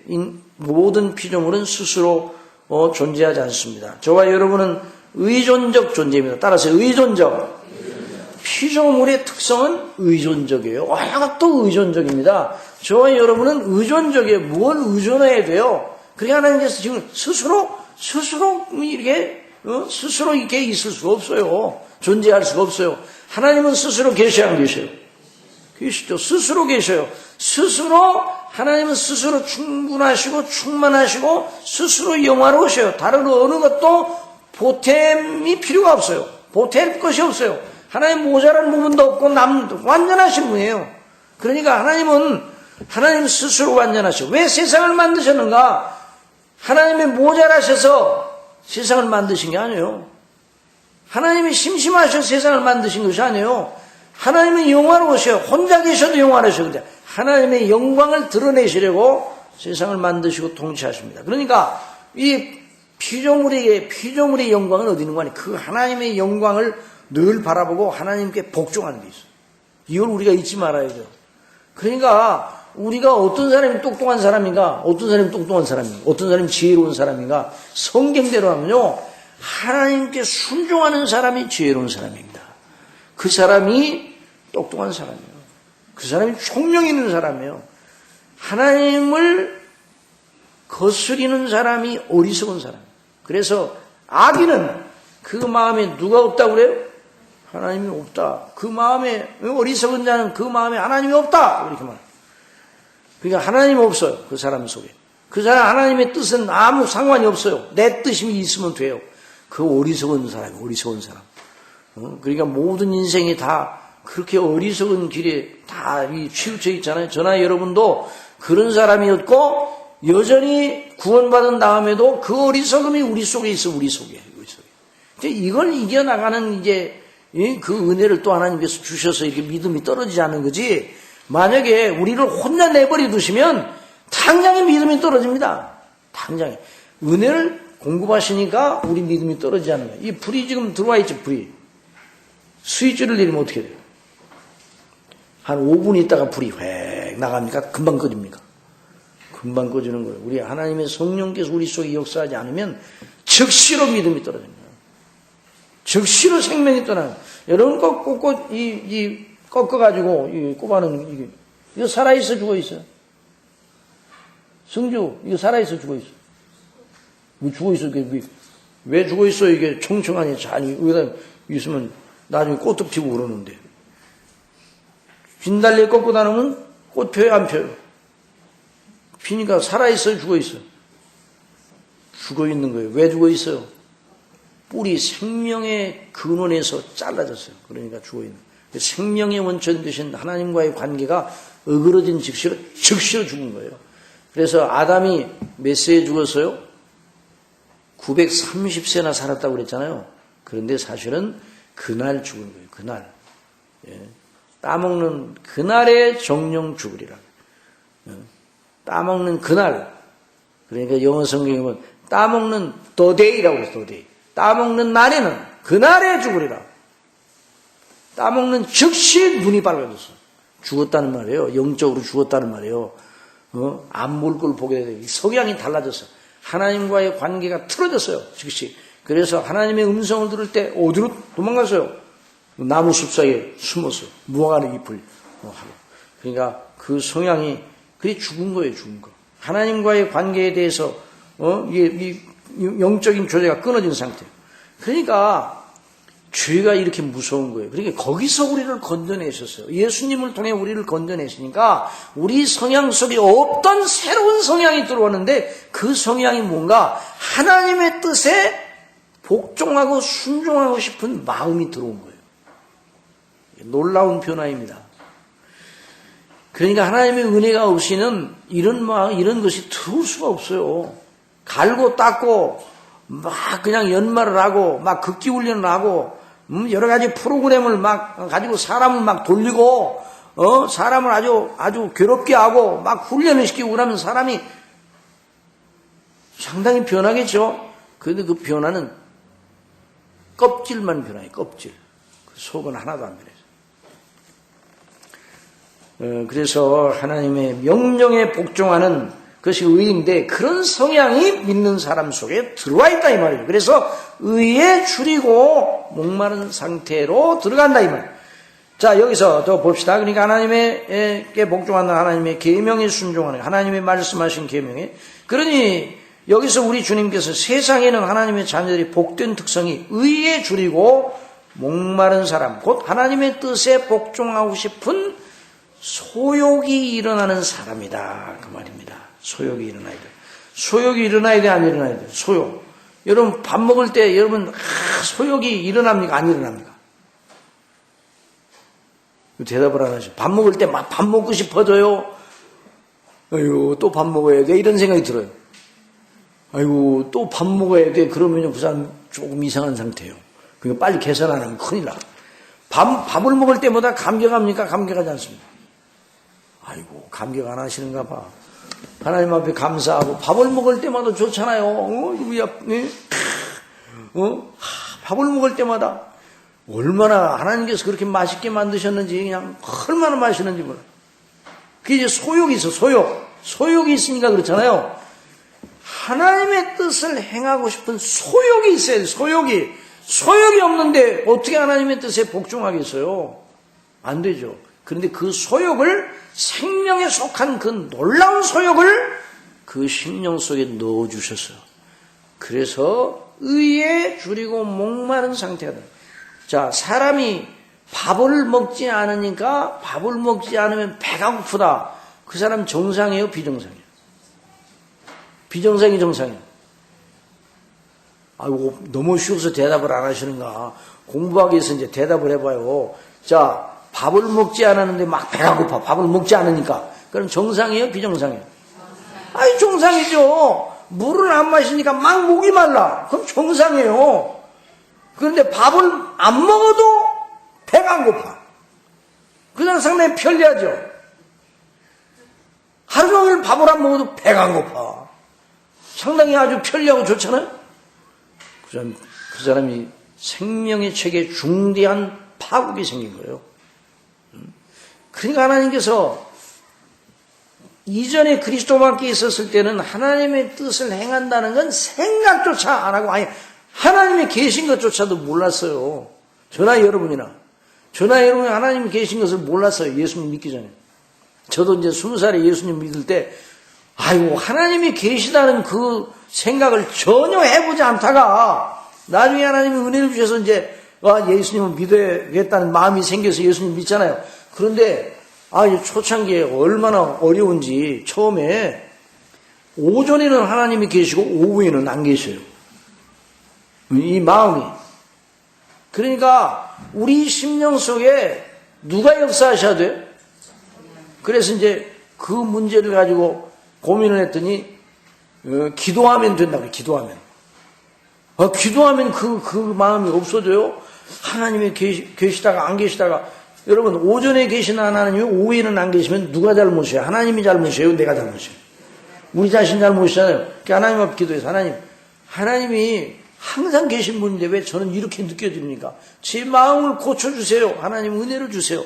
모든 피조물은 스스로 존재하지 않습니다. 저와 여러분은 의존적 존재입니다. 따라서 의존적. 피조물의 특성은 의존적이에요. 또 의존적입니다. 저와 여러분은 의존적이에요. 뭘 의존해야 돼요? 그러니까 하나님께서 지금 스스로 이렇게 있을 수가 없어요. 존재할 수가 없어요. 하나님은 스스로 계셔야 안 계셔요? 계시죠. 스스로 계셔요. 하나님은 스스로 충분하시고 충만하시고 스스로 영화로우셔요. 다른 어느 것도 보탬이 필요가 없어요. 보탤 것이 없어요. 하나님 모자란 부분도 없고 완전하신 분이에요. 그러니까 하나님 스스로 완전하셔. 왜 세상을 만드셨는가? 하나님이 모자라셔서 세상을 만드신 게 아니에요. 하나님이 심심하셔서 세상을 만드신 것이 아니에요. 하나님은 영화로우셔요. 혼자 계셔도 영화로우셔요. 근데 하나님의 영광을 드러내시려고 세상을 만드시고 통치하십니다. 그러니까 이 피조물의 영광은 어디 있는 거 아니에요? 그 하나님의 영광을 늘 바라보고 하나님께 복종하는 게 있어요. 이걸 우리가 잊지 말아야 돼요. 그러니까 우리가 어떤 사람이 똑똑한 사람인가, 어떤 사람이 똑똑한 사람인가, 어떤 사람이 지혜로운 사람인가, 성경대로 하면요, 하나님께 순종하는 사람이 지혜로운 사람입니다. 그 사람이 똑똑한 사람이에요. 그 사람이 총명 있는 사람이에요. 하나님을 거스리는 사람이 어리석은 사람. 그래서 악인은 그 마음에 누가 없다고 그래요? 하나님이 없다. 그 마음에 어리석은 자는 그 마음에 하나님이 없다. 이렇게 말해요. 그러니까 하나님이 없어요. 그 사람 속에. 그 사람 하나님의 뜻은 아무 상관이 없어요. 내 뜻이 있으면 돼요. 그 어리석은 사람이 어리석은 사람. 그러니까 모든 인생이 다 그렇게 어리석은 길에 다 치우쳐 있잖아요. 저나 여러분도 그런 사람이었고 여전히 구원받은 다음에도 그 어리석음이 우리 속에 있어. 우리 속에. 이걸 이겨나가는 그 은혜를 또 하나님께서 주셔서 이렇게 믿음이 떨어지지 않는 거지. 만약에 우리를 혼자 내버려 두시면 당장에 믿음이 떨어집니다. 당장에. 은혜를 공급하시니까 우리 믿음이 떨어지지 않는 거예요. 이 불이 지금 들어와 있죠, 불이. 스위치를 내리면 어떻게 돼요? 한 5분 있다가 불이 획 나갑니까? 금방 꺼집니까? 금방 꺼지는 거예요. 우리 하나님의 성령께서 우리 속에 역사하지 않으면 즉시로 믿음이 떨어집니다. 즉시로 생명이 떠나요. 여러분 꺾어가지고 이 꼽아는 이거 살아있어 죽어있어요? 성주 이거 살아있어 죽어있어? 왜 죽어있어? 왜 죽어있어? 이게 청청하니 잘 여기다 있으면 나중에 꽃도 피고 그러는데 진달래 꺾고 다니면 꽃 펴요 안 펴요? 비니까 살아있어요, 죽어있어요? 죽어있는 거예요. 왜 죽어있어요? 뿌리 생명의 근원에서 잘라졌어요. 그러니까 죽어있는 거예요. 생명의 원천 되신 하나님과의 관계가 어그러진 즉시로 죽은 거예요. 그래서 아담이 몇 세에 죽었어요? 930세나 살았다고 그랬잖아요. 그런데 사실은 그날 죽은 거예요. 그날. 예. 따먹는 그날에 정령 죽으리라. 예. 따먹는 그날. 그러니까 영어 성경에 보면 따먹는 the day라고 그랬어요. the day. 따먹는 날에는 그날에 죽으리라. 따먹는 즉시 눈이 빨개졌어. 죽었다는 말이에요. 영적으로 죽었다는 말이에요. 안 볼 걸 보게 돼요. 성향이 달라졌어. 하나님과의 관계가 틀어졌어요. 즉시. 그래서 하나님의 음성을 들을 때 어디로 도망갔어요? 나무 숲 사이에 숨었어요. 무화과를 잎을 하고. 그러니까 그 성향이 그게 죽은 거예요. 죽은 거. 하나님과의 관계에 대해서 이 영적인 교제가 끊어진 상태예요. 그러니까 죄가 이렇게 무서운 거예요. 그러니까 거기서 우리를 건져내셨어요. 예수님을 통해 우리를 건져내시니까 우리 성향 속에 어떤 새로운 성향이 들어왔는데 그 성향이 뭔가 하나님의 뜻에 복종하고 순종하고 싶은 마음이 들어온 거예요. 놀라운 변화입니다. 그러니까 하나님의 은혜가 없이는 이런 마음, 이런 것이 들어올 수가 없어요. 갈고 닦고 막 그냥 연말을 하고 막 극기 훈련을 하고 여러 가지 프로그램을 막 가지고 사람을 막 돌리고 사람을 아주 괴롭게 하고 막 훈련을 시키고 그러면 사람이 상당히 변하겠죠. 그런데 그 변화는 껍질만 변해요. 껍질. 그 속은 하나도 안 변해요. 그래서 하나님의 명령에 복종하는 그것이 의인데 그런 성향이 믿는 사람 속에 들어와 있다 이 말이에요. 그래서 의에 줄이고 목마른 상태로 들어간다 이 말이에요. 자, 여기서 또 봅시다. 그러니까 하나님께 복종하는 하나님의 계명에 순종하는 하나님의 말씀하신 계명에 그러니 여기서 우리 주님께서 세상에는 하나님의 자녀들이 복된 특성이 의에 줄이고 목마른 사람 곧 하나님의 뜻에 복종하고 싶은 소욕이 일어나는 사람이다 그 말입니다. 소욕이 일어나야 돼. 소욕이 일어나야 돼, 안 일어나야 돼? 소욕. 여러분 밥 먹을 때 여러분 소욕이 일어납니까, 안 일어납니까? 대답을 안 하죠. 밥 먹을 때 막 밥 먹고 싶어져요. 아이고 또 밥 먹어야 돼 이런 생각이 들어요. 아이고 또 밥 먹어야 돼 그러면 그 사람 조금 이상한 상태예요. 그러니까 빨리 계산 안 하면 큰일 나. 밥을 먹을 때마다 감격합니까? 감격하지 않습니까? 아이고 감격 안 하시는가 봐. 하나님 앞에 감사하고 밥을 먹을 때마다 좋잖아요. 밥을 먹을 때마다 얼마나 하나님께서 그렇게 맛있게 만드셨는지 그냥 얼마나 맛있는지 몰라. 그게 이제 소욕이 있어. 소욕이 있으니까 그렇잖아요. 하나님의 뜻을 행하고 싶은 소욕이 있어야 돼. 소욕이 없는데 어떻게 하나님의 뜻에 복종하겠어요? 안 되죠. 그런데 그 소욕을 생명에 속한 그 놀라운 소욕을 그 심령 속에 넣어주셨어요. 그래서 의에 줄이고 목마른 상태가 돼요. 자, 사람이 밥을 먹지 않으니까 밥을 먹지 않으면 배가 고프다. 그 사람 정상이에요? 비정상이에요? 비정상이 정상이에요. 아이고 너무 쉬워서 대답을 안 하시는가. 공부하기 위해서 이제 대답을 해봐요. 자, 밥을 먹지 않았는데 막 배가 고파. 밥을 먹지 않으니까. 그럼 정상이에요? 비정상이에요? 아이, 정상이죠. 물을 안 마시니까 막 목이 말라. 그럼 정상이에요. 그런데 밥을 안 먹어도 배가 안 고파. 그냥 상당히 편리하죠. 하루 종일 밥을 안 먹어도 배가 안 고파. 상당히 아주 편리하고 좋잖아요. 그 사람이 생명의 책에 중대한 파국이 생긴 거예요. 그러니까 하나님께서 이전에 그리스도와 함께 있었을 때는 하나님의 뜻을 행한다는 건 생각조차 안 하고 아니 하나님이 계신 것조차도 몰랐어요. 저나 여러분이 하나님이 계신 것을 몰랐어요. 예수님 믿기 전에. 저도 이제 20살에 예수님 믿을 때 아이고 하나님이 계시다는 그 생각을 전혀 해보지 않다가 나중에 하나님이 은혜를 주셔서 이제 예수님을 믿어야겠다는 마음이 생겨서 예수님 믿잖아요. 그런데 초창기에 얼마나 어려운지 처음에 오전에는 하나님이 계시고 오후에는 안 계셔요. 이 마음이. 그러니까 우리 심령 속에 누가 역사하셔야 돼요? 그래서 이제 그 문제를 가지고 고민을 했더니 기도하면 된다고. 기도하면. 기도하면 그 마음이 없어져요. 하나님이 계시다가 안 계시다가. 여러분, 오전에 계신 하나님이 오후에는 안 계시면 누가 잘못이에요? 하나님이 잘못이에요? 내가 잘못이에요? 우리 자신 잘못이잖아요. 그러니까 하나님 앞에 기도해서 하나님이 항상 계신 분인데 왜 저는 이렇게 느껴집니까? 제 마음을 고쳐주세요. 하나님 은혜를 주세요.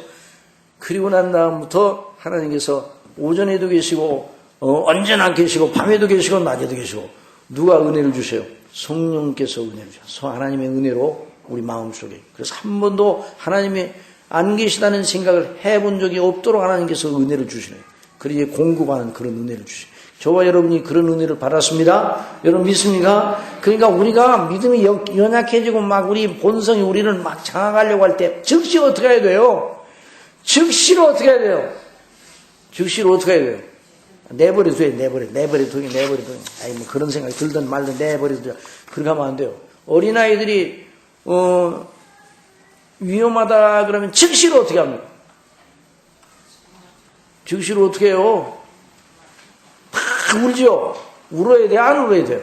그리고 난 다음부터 하나님께서 오전에도 계시고 언제나 계시고 밤에도 계시고 낮에도 계시고 누가 은혜를 주세요? 성령께서 은혜를 주셔서 하나님의 은혜로 우리 마음속에. 그래서 한 번도 하나님이 안 계시다는 생각을 해본 적이 없도록 하나님께서 은혜를 주시네요. 그리고 공급하는 그런 은혜를 주시네요. 저와 여러분이 그런 은혜를 받았습니다. 여러분 믿습니까? 그러니까 우리가 믿음이 연약해지고 막 우리 본성이 우리를 막 장악하려고 할 때 즉시 어떻게 해야 돼요? 즉시로 어떻게 해야 돼요? 즉시로 어떻게 해야 돼요? 내버려둬. 아이 뭐 그런 생각이 들든 말든 내버려둬. 그렇게 하면 안 돼요. 어린아이들이 위험하다 그러면 즉시로 어떻게 합니까? 즉시로 어떻게 해요? 팍 울죠? 울어야 돼? 안 울어야 돼요?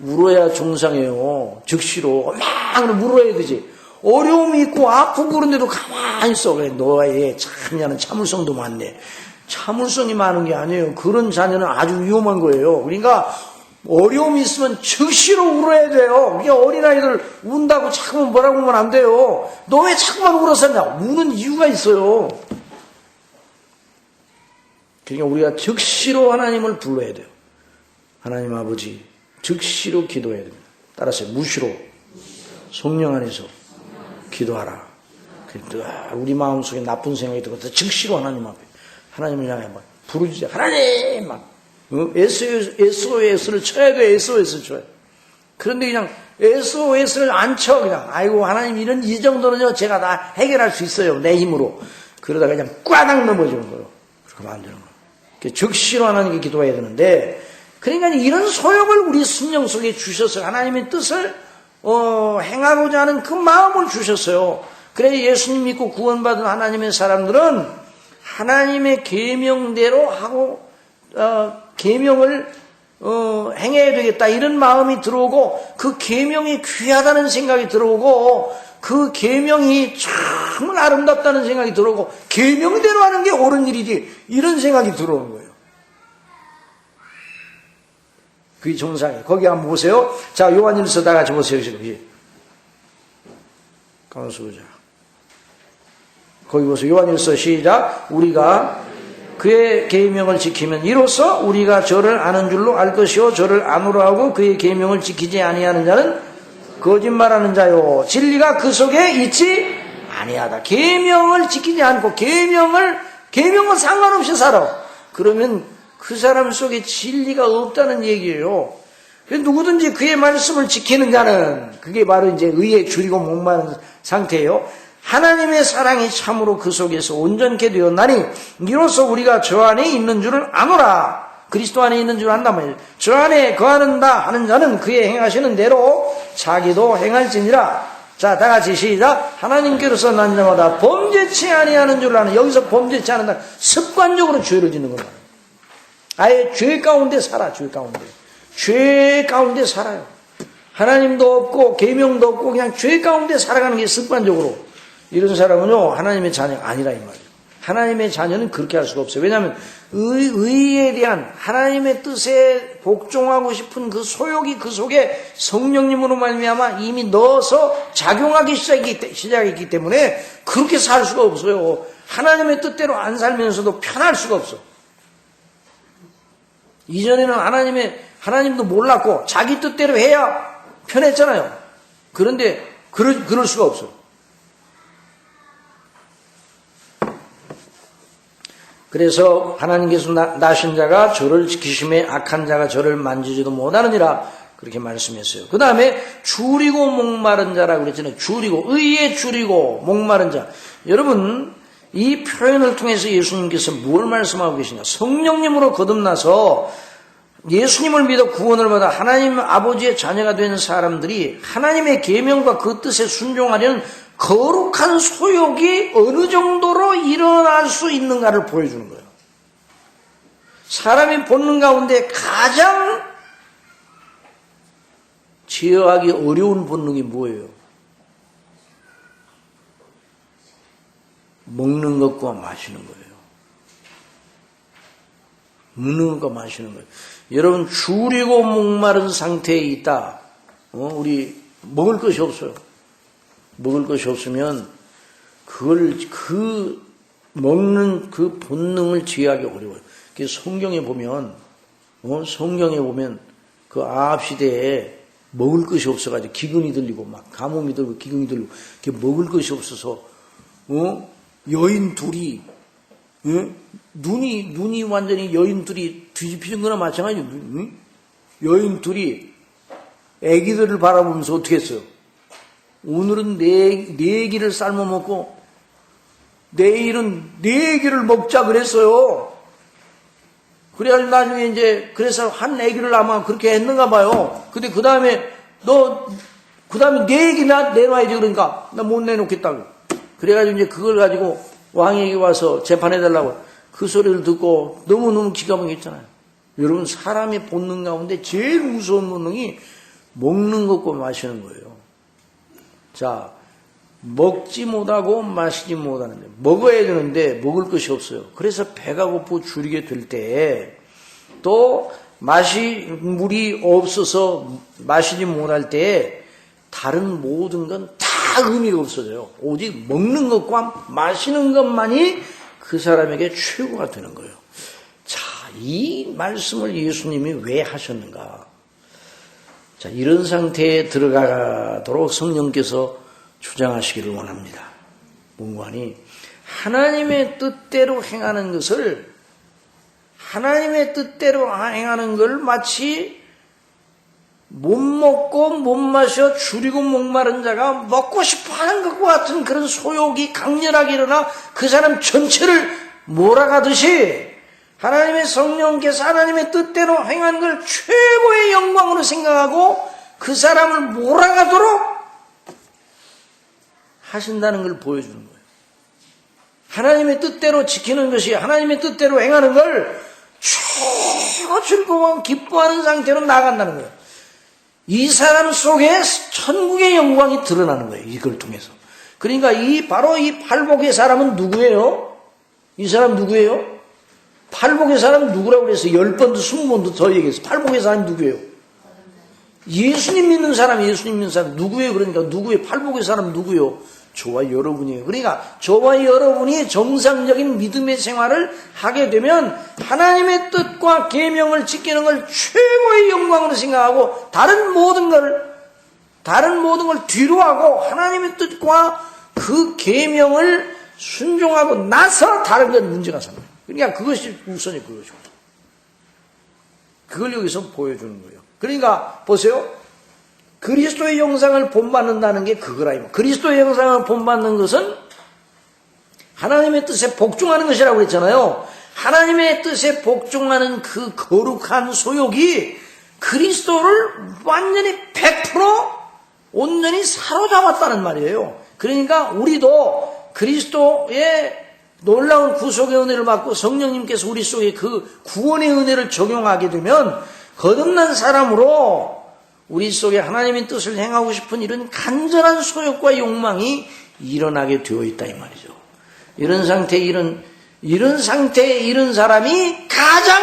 울어야 정상이에요. 즉시로 막 울어야 되지. 어려움이 있고 아프고 그런데도 가만히 있어. 그래, 너의 참냐는 참을성도 많네. 참을성이 많은 게 아니에요. 그런 자녀는 아주 위험한 거예요. 그러니까 어려움이 있으면 즉시로 울어야 돼요. 그게 어린아이들 운다고 자꾸만 뭐라고 하면 안 돼요. 너 왜 자꾸만 울었었냐? 우는 이유가 있어요. 그러니까 우리가 즉시로 하나님을 불러야 돼요. 하나님 아버지, 즉시로 기도해야 됩니다. 따라서 무시로 성령 안에서 기도하라. 우리 마음속에 나쁜 생각이 들어서 즉시로 하나님 앞에 하나님을 향해 막 부르짖어. 하나님! 막 SOS를 쳐야 돼. SOS를 쳐야 돼. 그런데 그냥 SOS를 안 쳐. 그냥 아이고 하나님 이 정도는요 제가 다 해결할 수 있어요. 내 힘으로. 그러다가 그냥 꽈당 넘어지는 거예요. 그렇게 하면 안 되는 거예요. 즉시로 하나님께 기도해야 되는데, 그러니까 이런 소욕을 우리 심령 속에 주셨어요. 하나님의 뜻을 행하고자 하는 그 마음을 주셨어요. 그래 예수님 믿고 구원받은 하나님의 사람들은 하나님의 계명대로 하고 계명을 행해야 되겠다 이런 마음이 들어오고, 그 계명이 귀하다는 생각이 들어오고, 그 계명이 정말 아름답다는 생각이 들어오고, 계명대로 하는 게 옳은 일이지 이런 생각이 들어오는 거예요. 그게 정상이에요. 거기 한번 보세요. 자, 요한일서 다 같이 보세요. 가만있어 보자. 거기 보세요. 요한일서 시작. 우리가 그의 계명을 지키면 이로써 우리가 저를 아는 줄로 알 것이요 저를 아노라 하고 그의 계명을 지키지 아니하는 자는 거짓말하는 자요 진리가 그 속에 있지 아니하다. 계명을 지키지 않고 계명은 상관없이 살아. 그러면 그 사람 속에 진리가 없다는 얘기예요. 누구든지 그의 말씀을 지키는 자는, 그게 바로 이제 의에 줄이고 목마른 상태예요. 하나님의 사랑이 참으로 그 속에서 온전케 되었나니 이로써 우리가 저 안에 있는 줄을 아노라. 그리스도 안에 있는 줄 안단 말이에요. 저 안에 거하는다 하는 자는 그의 행하시는 대로 자기도 행할지니라. 자, 다 같이 시작. 하나님께로서 난 자마다 범죄치 아니하는 줄 아는. 여기서 범죄치 않는다. 습관적으로 죄를 짓는 겁니다. 아예 죄 가운데 살아. 죄 가운데 살아요. 하나님도 없고 계명도 없고 그냥 죄 가운데 살아가는 게 습관적으로. 이런 사람은요 하나님의 자녀가 아니라 이 말이에요. 하나님의 자녀는 그렇게 할 수가 없어요. 왜냐하면 의에 대한 하나님의 뜻에 복종하고 싶은 그 소욕이 그 속에 성령님으로 말미암아 이미 넣어서 작용하기 시작했기 때문에 그렇게 살 수가 없어요. 하나님의 뜻대로 안 살면서도 편할 수가 없어. 이전에는 하나님도 몰랐고 자기 뜻대로 해야 편했잖아요. 그런데 그럴 수가 없어요. 그래서 하나님께서 나신 자가 저를 지키심에 악한 자가 저를 만지지도 못하느니라 그렇게 말씀했어요. 그 다음에 줄이고 목마른 자라고 그랬잖아요. 의에 줄이고 목마른 자. 여러분 이 표현을 통해서 예수님께서 무엇을 말씀하고 계시냐. 성령님으로 거듭나서 예수님을 믿어 구원을 받아 하나님 아버지의 자녀가 되는 사람들이 하나님의 계명과 그 뜻에 순종하려는 거룩한 소욕이 어느 정도로 일어날 수 있는가를 보여주는 거예요. 사람의 본능 가운데 가장 제어하기 어려운 본능이 뭐예요? 먹는 것과 마시는 거예요. 먹는 것과 마시는 거예요. 여러분, 줄이고 목마른 상태에 있다. 우리 먹을 것이 없어요. 먹을 것이 없으면 그 먹는 그 본능을 제어하기 어려워요. 성경에 보면 그 아합 시대에 먹을 것이 없어가지고 기근이 들리고 막 가뭄이 들고 기근이 들고 먹을 것이 없어서 여인 둘이 눈이 완전히 여인 둘이 뒤집히는 거나 마찬가지예요. 여인 둘이 애기들을 바라보면서 어떻게 했어요? 오늘은 네 개를 삶아 먹고 내일은 네 개를 먹자 그랬어요. 그래가지고 나중에 이제 그래서 한 애기를 아마 그렇게 했는가 봐요. 근데 그 다음에 네 개나 내놔야지 그러니까 나 못 내놓겠다고. 그래가지고 이제 그걸 가지고 왕에게 와서 재판해달라고 그 소리를 듣고 너무너무 기가 막혔잖아요. 여러분, 사람의 본능 가운데 제일 무서운 본능이 먹는 것과 마시는 거예요. 자, 먹지 못하고 마시지 못하는데 먹어야 되는데 먹을 것이 없어요. 그래서 배가 고프고 줄이게 될 때 또 물이 없어서 마시지 못할 때 다른 모든 건 다 의미가 없어져요. 오직 먹는 것과 마시는 것만이 그 사람에게 최고가 되는 거예요. 자, 이 말씀을 예수님이 왜 하셨는가? 자, 이런 상태에 들어가도록 성령께서 주장하시기를 원합니다. 문관이 하나님의 뜻대로 행하는 것을 하나님의 뜻대로 행하는 걸 마치 못 먹고 못 마셔 줄이고 목마른 자가 먹고 싶어하는 것과 같은 그런 소욕이 강렬하게 일어나 그 사람 전체를 몰아가듯이 하나님의 성령께서 하나님의 뜻대로 행하는 걸 최고의 영광으로 생각하고 그 사람을 몰아가도록 하신다는 걸 보여주는 거예요. 하나님의 뜻대로 지키는 것이 하나님의 뜻대로 행하는 걸 최고 즐거워 기뻐하는 상태로 나간다는 거예요. 이 사람 속에 천국의 영광이 드러나는 거예요. 이걸 통해서. 그러니까 바로 이 팔복의 사람은 누구예요? 이 사람 누구예요? 팔복의 사람은 누구라고 그래서 10번도 20번도 더 얘기했어요. 팔복의 사람이 누구예요? 예수님 믿는 사람 누구예요? 그러니까 누구예요? 팔복의 사람 누구예요? 저와 여러분이에요. 그러니까 저와 여러분이 정상적인 믿음의 생활을 하게 되면 하나님의 뜻과 계명을 지키는 걸 최고의 영광으로 생각하고 다른 모든 걸 뒤로 하고 하나님의 뜻과 그 계명을 순종하고 나서 다른 건 문제가 생겨요. 그러니까 그것이 우선이 그것이고 그걸 여기서 보여주는 거예요. 그러니까 보세요. 그리스도의 영상을 본받는다는 게 그거라. 그리스도의 영상을 본받는 것은 하나님의 뜻에 복종하는 것이라고 했잖아요. 하나님의 뜻에 복종하는 그 거룩한 소욕이 그리스도를 완전히 100% 온전히 사로잡았다는 말이에요. 그러니까 우리도 그리스도의 놀라운 구속의 은혜를 받고 성령님께서 우리 속에 그 구원의 은혜를 적용하게 되면 거듭난 사람으로 우리 속에 하나님의 뜻을 행하고 싶은 이런 간절한 소욕과 욕망이 일어나게 되어 있다 이 말이죠. 이런 상태에 이런 사람이 가장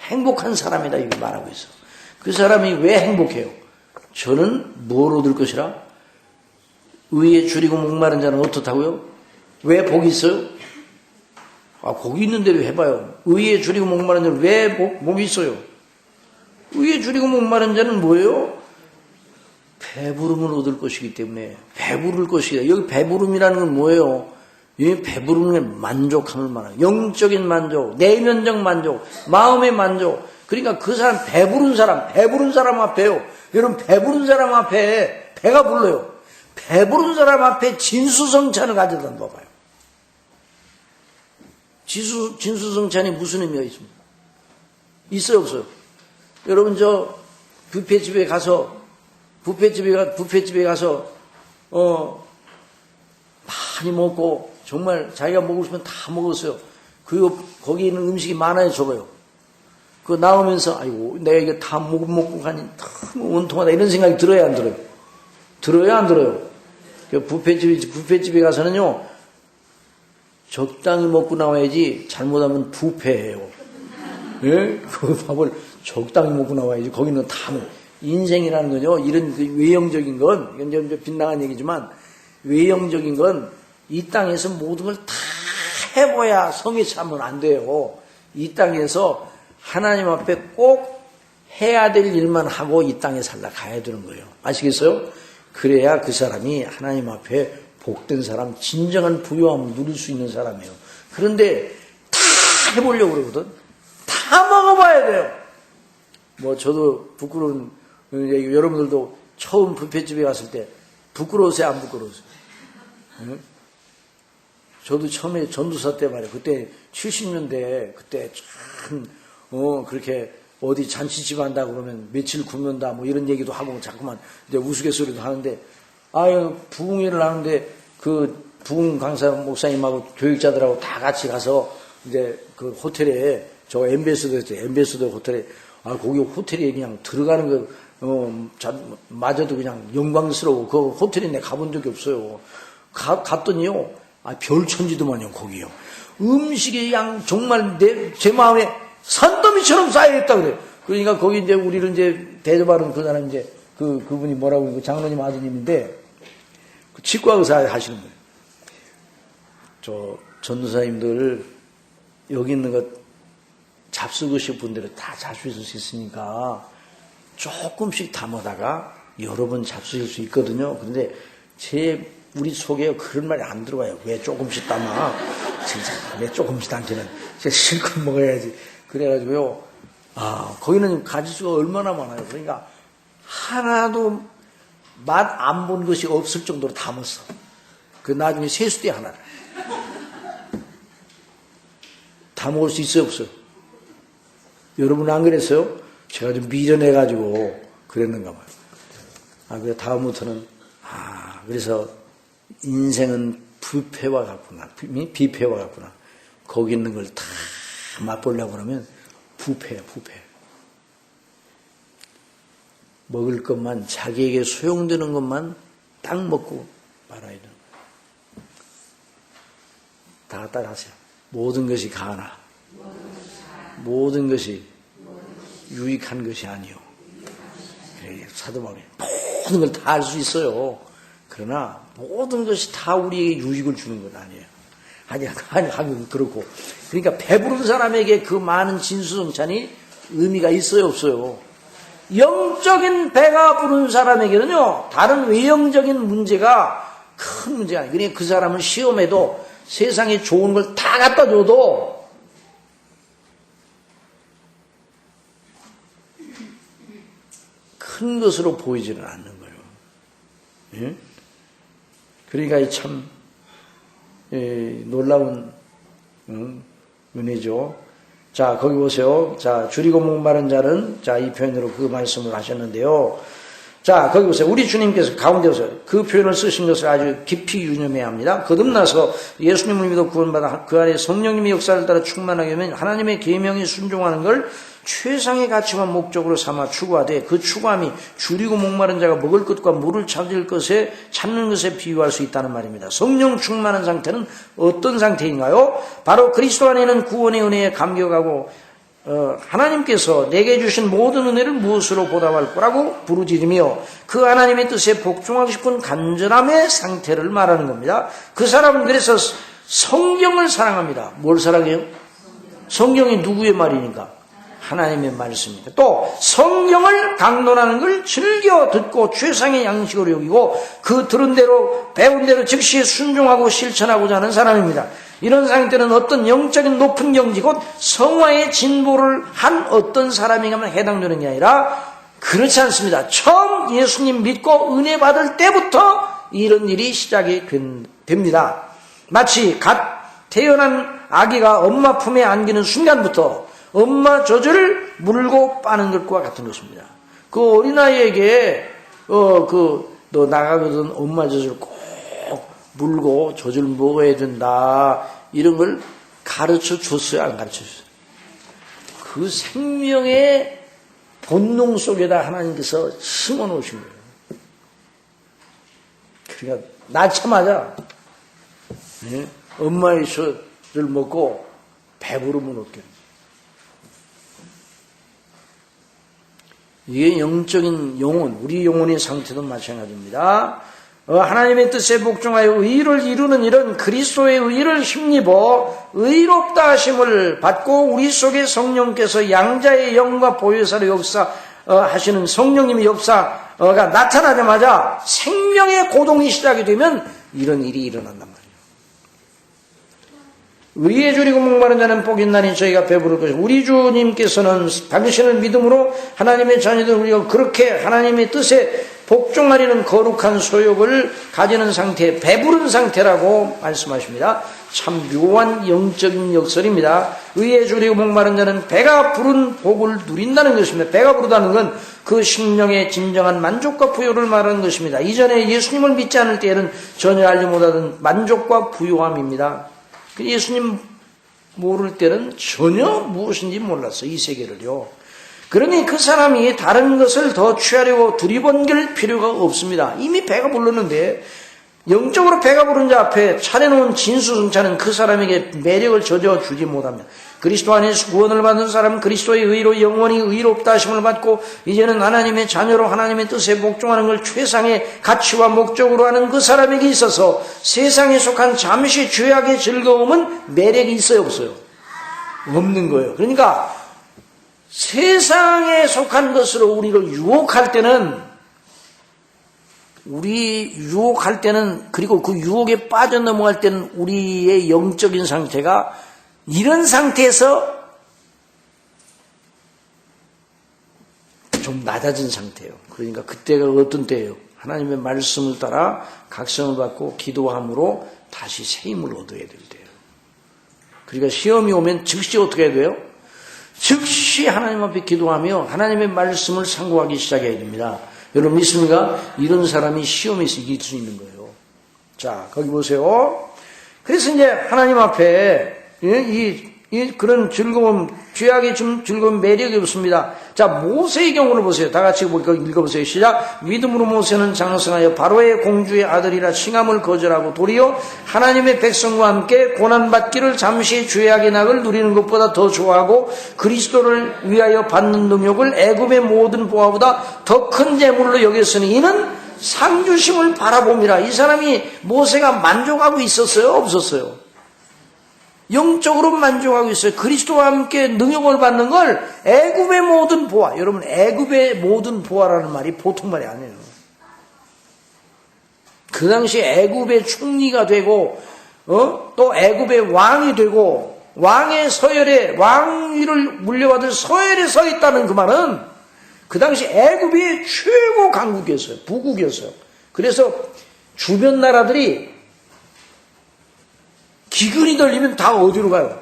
행복한 사람이다 이렇게 말하고 있어. 그 사람이 왜 행복해요? 저는 뭘 얻을 것이라? 의에 줄이고 목마른 자는 어떻다고요? 왜 복이 있어요? 복이 있는 대로 해봐요. 의에 줄이고 목마른 자는 왜 복이 있어요? 의에 줄이고 목마른 자는 뭐예요? 배부름을 얻을 것이기 때문에 배부를 것이다. 여기 배부름이라는 건 뭐예요? 이 배부름의 만족함을 말하는 영적인 만족, 내면적 만족, 마음의 만족. 그러니까 그 사람 배부른 사람 앞에요. 여러분 배부른 사람 앞에 배가 불러요. 배부른 사람 앞에 진수성찬을 가져다 놔봐요. 진수성찬이 무슨 의미가 있습니까? 있어요 없어요? 여러분 저 뷔페집에 가서 많이 먹고 정말 자기가 먹고 싶으면 다 먹었어요. 그리고 거기 있는 음식이 많아요, 적어요. 그거 나오면서 아이고 내가 이거 다 먹고 가니 너무 원통하다 이런 생각이 들어요, 안 들어요? 들어요, 안 들어요? 그 뷔페집에 가서는요 적당히 먹고 나와야지 잘못하면 부패해요. 예? 그 밥을 적당히 먹고 나와야지. 거기는 다 인생이라는 거죠. 이런 그 외형적인 건 이건 좀 빗나간 얘기지만 외형적인 건 이 땅에서 모든 걸 다 해봐야 성에 차면 안 돼요. 이 땅에서 하나님 앞에 꼭 해야 될 일만 하고 이 땅에 살다 가야 되는 거예요. 아시겠어요? 그래야 그 사람이 하나님 앞에 복된 사람, 진정한 부유함을 누릴 수 있는 사람이에요. 그런데 다 해보려고 그러거든. 다 먹어봐야 돼요. 뭐 저도 부끄러운 얘기, 여러분들도 처음 뷔페집에 갔을 때 부끄러우세요, 안 부끄러우세요? 응? 저도 처음에 전도사 때 말이에요. 그때 70년대 그때 참 그렇게 어디 잔치집 한다 그러면 며칠 굶는다 뭐 이런 얘기도 하고 자꾸만 이제 우스갯소리도 하는데 부흥회를 하는데 그 부흥 강사 목사님하고 교육자들하고 다 같이 가서 이제 그 호텔에 저 엠베서더 호텔에 거기 호텔에 그냥 들어가는 마저도 그냥 영광스러워. 그 호텔에 내가 가본 적이 없어요. 갔더니요. 별천지도만요, 거기요. 음식이 그냥 정말 제 마음에 산더미처럼 쌓여있다 그래요. 그러니까 거기 이제 우리를 이제 대접하는 그 사람 이제 그분이 뭐라고 그 장로님 아드님인데 그 치과 의사 하시는 거예요. 저 전도사님들 여기 있는 것 잡수으실 분들은 다 잡수실 수 있으니까 조금씩 담아다가 여러 번 잡수실 수 있거든요. 그런데 우리 속에 그런 말이 안 들어와요. 왜 조금씩 담아? 진짜 왜 조금씩 담기는? 실컷 먹어야지. 그래가지고요. 거기는 가지수가 얼마나 많아요. 그러니까 하나도 맛 안 본 것이 없을 정도로 담았어. 그 나중에 세수대 하나. 다 먹을 수 있어요, 없어요? 여러분 안 그랬어요? 제가 좀 미련해가지고 그랬는가 봐요. 그래 다음부터는 그래서 인생은 뷔페와 같구나. 뷔페와 같구나. 거기 있는 걸 다 맛보려고 그러면 뷔페야, 뷔페. 먹을 것만, 자기에게 소용되는 것만 딱 먹고 말아야 되는 거예요. 다 따라하세요. 모든 것이 가나. 모든 것이 유익한 것이 아니요. 사도 바울이 모든 걸 다 알 수 있어요. 그러나 모든 것이 다 우리에게 유익을 주는 건 아니에요. 아니, 그렇고. 그러니까 배부른 사람에게 그 많은 진수성찬이 의미가 있어요, 없어요? 영적인 배가 부른 사람에게는요, 다른 외형적인 문제가 큰 문제가 아니에요. 그러니까 그 사람은 시험에도 세상에 좋은 걸 다 갖다 줘도 큰 것으로 보이지는 않는 거예요. 예? 그러니까 참 놀라운 은혜죠. 자, 거기 보세요. 자, 줄이고 목마른 자는 이 표현으로 그 말씀을 하셨는데요. 자, 거기 보세요. 우리 주님께서 가운데서 그 표현을 쓰신 것을 아주 깊이 유념해야 합니다. 거듭나서 예수님을 믿어 구원받아 그 안에 성령님의 역사를 따라 충만하게 하면 하나님의 계명에 순종하는 걸 최상의 가치와 목적으로 삼아 추구하되 그 추구함이 줄이고 목마른 자가 먹을 것과 물을 찾는 것에 비유할 수 있다는 말입니다. 성령 충만한 상태는 어떤 상태인가요? 바로 그리스도 안에는 구원의 은혜에 감격하고 하나님께서 내게 주신 모든 은혜를 무엇으로 보답할 거라고 부르짖으며 그 하나님의 뜻에 복종하고 싶은 간절함의 상태를 말하는 겁니다. 그 사람은 그래서 성경을 사랑합니다. 뭘 사랑해요? 성경이 누구의 말이니까? 하나님의 말씀입니다. 또 성경을 강론하는 걸 즐겨 듣고 최상의 양식으로 여기고 그 들은 대로 배운 대로 즉시 순종하고 실천하고자 하는 사람입니다. 이런 상태는 어떤 영적인 높은 경지 곧 성화의 진보를 한 어떤 사람에게만 해당되는 게 아니라 그렇지 않습니다. 처음 예수님 믿고 은혜 받을 때부터 이런 일이 시작이 됩니다. 마치 갓 태어난 아기가 엄마 품에 안기는 순간부터 엄마 젖을 물고 빠는 것과 같은 것입니다. 그 어린아이에게 너 나가거든 엄마 젖을 꼭 물고 젖을 먹어야 된다 이런 걸 가르쳐 줬어요? 안 가르쳐 줬어요? 그 생명의 본능 속에다 하나님께서 심어 놓으신 거예요. 그러니까 낳자마자 엄마의 젖을 먹고 배부르면 어떻게 이게 영적인 영혼, 우리 영혼의 상태도 마찬가지입니다. 하나님의 뜻에 복종하여 의를 이루는 일은 그리스도의 의를 힘입어 의롭다 하심을 받고 우리 속에 성령께서 양자의 영과 보혜사로 역사하시는 성령님의 역사가 나타나자마자 생명의 고동이 시작이 되면 이런 일이 일어난단 말이에요. 의에 줄이고 목마른 자는 복이 있나니 저희가 배부를 것이고 우리 주님께서는 당신을 믿음으로 하나님의 자녀들 우리가 그렇게 하나님의 뜻에 복종하려는 거룩한 소욕을 가지는 상태, 배부른 상태라고 말씀하십니다. 참 묘한 영적인 역설입니다. 의에 줄이고 목마른 자는 배가 부른 복을 누린다는 것입니다. 배가 부르다는 건 그 심령의 진정한 만족과 부요를 말하는 것입니다. 이전에 예수님을 믿지 않을 때에는 전혀 알지 못하던 만족과 부요함입니다. 예수님 모를 때는 전혀 무엇인지 몰랐어요. 이 세계를요. 그러니 그 사람이 다른 것을 더 취하려고 두리번길 필요가 없습니다. 이미 배가 불렀는데 영적으로 배가 부른 자 앞에 차려놓은 진수성찬은 그 사람에게 매력을 젖어 주지 못합니다. 그리스도 안에서 구원을 받은 사람은 그리스도의 의로 영원히 의롭다 하심을 받고 이제는 하나님의 자녀로 하나님의 뜻에 복종하는 걸 최상의 가치와 목적으로 하는 그 사람에게 있어서 세상에 속한 잠시 죄악의 즐거움은 매력이 있어요, 없어요? 없는 거예요. 그러니까 세상에 속한 것으로 우리를 유혹할 때는 그리고 그 유혹에 빠져넘어갈 때는 우리의 영적인 상태가 이런 상태에서 좀 낮아진 상태예요. 그러니까 그때가 어떤 때예요? 하나님의 말씀을 따라 각성을 받고 기도함으로 다시 새 힘을 얻어야 될 때예요. 그러니까 시험이 오면 즉시 어떻게 해야 돼요? 즉시 하나님 앞에 기도하며 하나님의 말씀을 상고하기 시작해야 됩니다. 여러분 믿습니까? 이런 사람이 시험에서 이길 수 있는 거예요. 자, 거기 보세요. 그래서 이제 하나님 앞에 그런 즐거움, 죄악의 즐거운 매력이 없습니다. 자, 모세의 경우를 보세요. 다 같이 읽어보세요. 시작. 믿음으로 모세는 장성하여 바로의 공주의 아들이라 칭함을 거절하고 도리어 하나님의 백성과 함께 고난받기를 잠시 죄악의 낙을 누리는 것보다 더 좋아하고 그리스도를 위하여 받는 능욕을 애굽의 모든 보화보다 더 큰 재물로 여겼으니 이는 상주심을 바라봅니다. 이 사람이 모세가 만족하고 있었어요? 없었어요? 영적으로 만족하고 있어요. 그리스도와 함께 능욕을 받는 걸 애굽의 모든 보화. 여러분 애굽의 모든 보화라는 말이 보통 말이 아니에요. 그 당시 애굽의 총리가 되고 또 애굽의 왕이 되고 왕의 서열에 왕위를 물려받을 서열에 서 있다는 그 말은 그 당시 애굽이 최고 강국이었어요. 부국이었어요. 그래서 주변 나라들이 기근이 들리면 다 어디로 가요?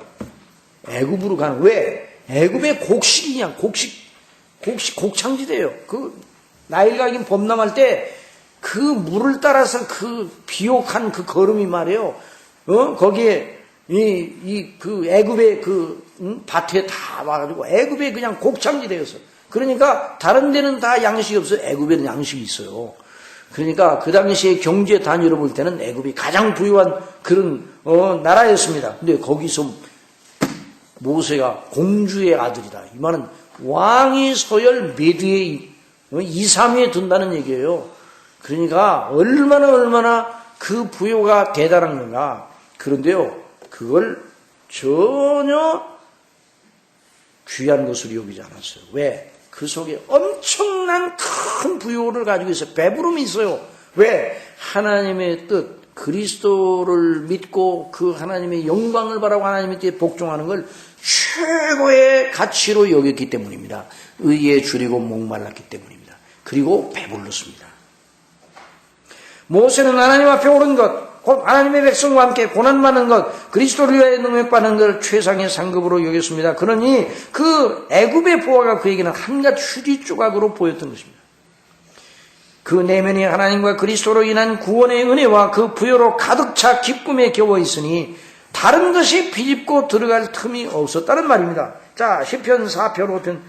애굽으로 가는. 왜? 애굽의 곡식이냐? 곡창지대예요. 그 나일강이 범람할 때 그 물을 따라서 그 비옥한 그 걸음이 말이에요. 거기에 그 애굽의 밭에 다 와가지고 애굽의 그냥 곡창지대였어. 그러니까 다른 데는 다 양식이 없어요. 애굽에는 양식이 있어요. 그러니까 그 당시에 경제 단위로 볼 때는 애굽이 가장 부유한 그런 나라였습니다. 근데 거기서 모세가 공주의 아들이다. 이 말은 왕이 서열 몇 위에 2, 3위에 든다는 얘기예요. 그러니까 얼마나 그 부유가 대단한 건가. 그런데요, 그걸 전혀 귀한 것으로 여기지 않았어요. 왜? 그 속에 엄청난 큰 부요를 가지고 있어요. 배부름이 있어요. 왜? 하나님의 뜻, 그리스도를 믿고 그 하나님의 영광을 바라고 하나님의 뜻에 복종하는 걸 최고의 가치로 여겼기 때문입니다. 의에 줄이고 목말랐기 때문입니다. 그리고 배불렀습니다. 모세는 하나님 앞에 오른 것, 곧 하나님의 백성과 함께 고난받는 것, 그리스도를 위하여 능력받는 것을 최상의 상급으로 여겼습니다. 그러니 그 애굽의 보화가 그에게는 한갓 휴지 조각으로 보였던 것입니다. 그 내면이 하나님과 그리스도로 인한 구원의 은혜와 그 부여로 가득 차 기쁨에 겨워 있으니 다른 것이 비집고 들어갈 틈이 없었다는 말입니다. 자, 시편 4편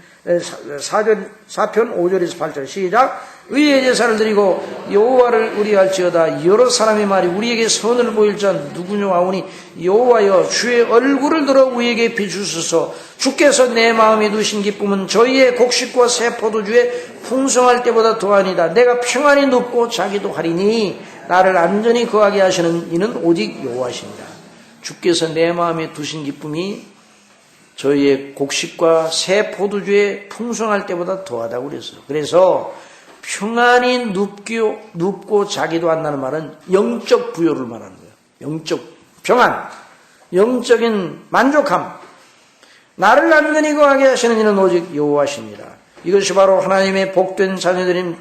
5절에서 8절 시작. 의의 제사를 드리고 여호와를 의뢰할지어다. 여러 사람의 말이 우리에게 선을 보일 자 누구냐 하오니 여호와여 주의 얼굴을 들어 우리에게 비추소서. 주께서 내 마음에 두신 기쁨은 저희의 곡식과 새 포도주에 풍성할 때보다 더하니다. 내가 평안히 눕고 자기도 하리니 나를 안전히 거하게 하시는 이는 오직 여호와시니라. 주께서 내 마음에 두신 기쁨이 저희의 곡식과 새 포도주에 풍성할 때보다 더하다고 그랬어요. 그래서 평안히 눕고 자기도 한다는 말은 영적 부요를 말하는 거예요. 영적 평안, 영적인 만족함. 나를 안전히 거하게 하시는 이는 오직 여호와십니다. 이것이 바로 하나님의 복된 자녀들인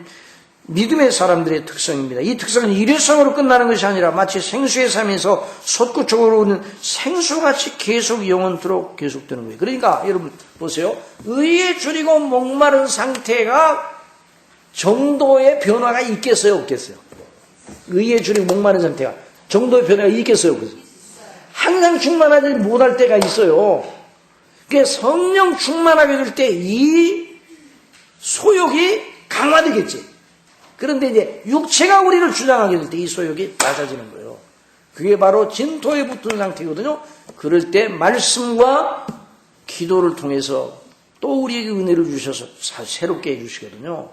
믿음의 사람들의 특성입니다. 이 특성은 일회성으로 끝나는 것이 아니라 마치 생수의 삶에서 솟구쳐오르는 오는 생수같이 계속 영원토록 계속되는 거예요. 그러니까 여러분 보세요. 의에 줄이고 목마른 상태가 정도의 변화가 있겠어요, 없겠어요? 의에 줄이고 목마른 상태가 정도의 변화가 있겠어요, 없겠어요? 항상 충만하지 못할 때가 있어요. 그러니까 성령 충만하게 될 때 이 소욕이 강화되겠지. 그런데 이제 육체가 우리를 주장하게 될 때 이 소욕이 낮아지는 거예요. 그게 바로 진토에 붙은 상태거든요. 그럴 때 말씀과 기도를 통해서 또 우리에게 은혜를 주셔서 새롭게 해주시거든요.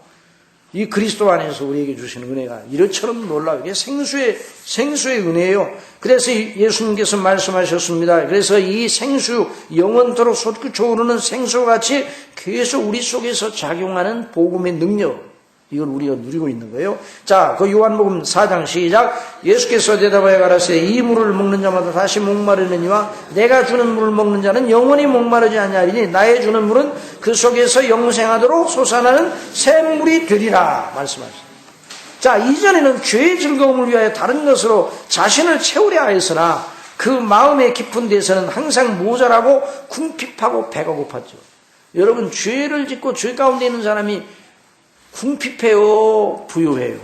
이 그리스도 안에서 우리에게 주시는 은혜가 이렇처럼 놀라워요. 이게 생수의 은혜예요. 그래서 예수님께서 말씀하셨습니다. 그래서 이 생수, 영원토록 솟구쳐 오르는 생수와 같이 계속 우리 속에서 작용하는 복음의 능력, 이걸 우리가 누리고 있는 거예요. 자, 그 요한복음 4장 시작. 예수께서 대답하여 가라사대 이 물을 먹는 자마다 다시 목마르느니와 내가 주는 물을 먹는 자는 영원히 목마르지 아니하리니 나의 주는 물은 그 속에서 영생하도록 솟아나는 샘물이 되리라 말씀하셨습니다. 자, 이전에는 죄의 즐거움을 위하여 다른 것으로 자신을 채우려 하였으나 그 마음의 깊은 데서는 항상 모자라고 궁핍하고 배가 고팠죠. 여러분, 죄를 짓고 죄 가운데 있는 사람이 궁핍해요, 부유해요?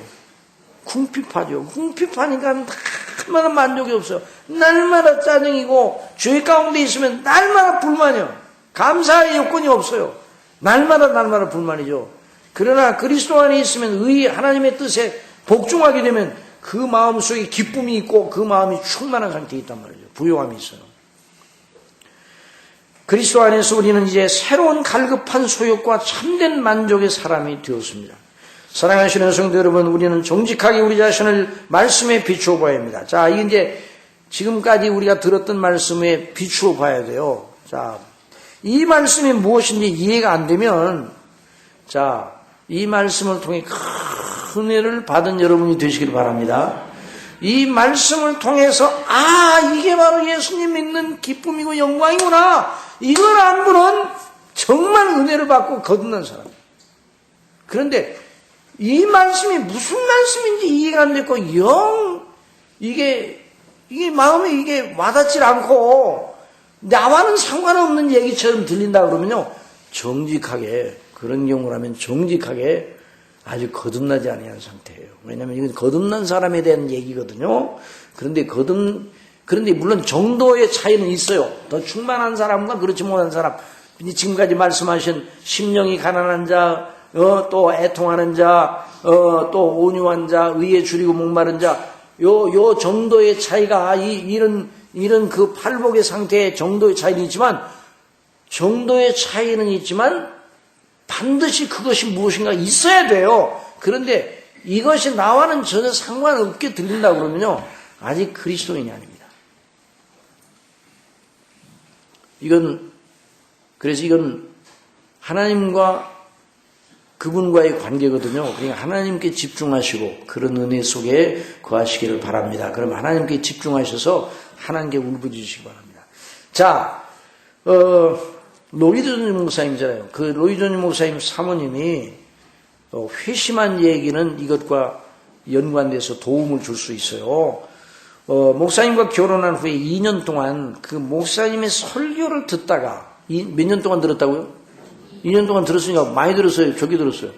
궁핍하죠. 궁핍하니까 날마다 만족이 없어요. 날마다 짜증이고 죄 가운데 있으면 날마다 불만이요. 감사의 여건이 없어요. 날마다 불만이죠. 그러나 그리스도 안에 있으면 하나님의 뜻에 복종하게 되면 그 마음속에 기쁨이 있고 그 마음이 충만한 상태에 있단 말이죠. 부요함이 있어요. 그리스도 안에서 우리는 이제 새로운 갈급한 소욕과 참된 만족의 사람이 되었습니다. 사랑하시는 성도 여러분, 우리는 정직하게 우리 자신을 말씀에 비추어 봐야 합니다. 자, 이게 이제 지금까지 우리가 들었던 말씀에 비추어 봐야 돼요. 자, 이 말씀이 무엇인지 이해가 안 되면, 자, 이 말씀을 통해 큰 은혜를 받은 여러분이 되시길 바랍니다. 이 말씀을 통해서 이게 바로 예수님 믿는 기쁨이고 영광이구나. 이걸 안 보는 정말 은혜를 받고 거듭난 사람. 그런데 이 말씀이 무슨 말씀인지 이해가 안 됐고 이게 마음에 이게 와닿질 않고 나와는 상관없는 얘기처럼 들린다 그러면요, 정직하게, 그런 경우라면 정직하게 아주 거듭나지 아니한 상태예요. 왜냐하면 이건 거듭난 사람에 대한 얘기거든요. 그런데 물론 정도의 차이는 있어요. 더 충만한 사람과 그렇지 못한 사람. 지금까지 말씀하신 심령이 가난한 자, 또 애통하는 자, 또 온유한 자, 의에 줄이고 목마른 자, 요 정도의 차이가 이런 그 팔복의 상태의 정도의 차이는 있지만 반드시 그것이 무엇인가 있어야 돼요. 그런데 이것이 나와는 전혀 상관없게 들린다 그러면요, 아직 그리스도인이 아닙니다. 그래서 이건 하나님과 그분과의 관계거든요. 그러니까 하나님께 집중하시고 그런 은혜 속에 거하시기를 바랍니다. 그럼 하나님께 집중하셔서 하나님께 울부짖으시기 바랍니다. 자, 로이드 목사님이잖아요. 그 로이드 목사님 사모님이 회심한 얘기는 이것과 연관돼서 도움을 줄 수 있어요. 목사님과 결혼한 후에 2년 동안 그 목사님의 설교를 듣다가, 몇 년 동안 들었다고요? 2년 동안 들었으니까 많이 들었어요. 적게 들었어요.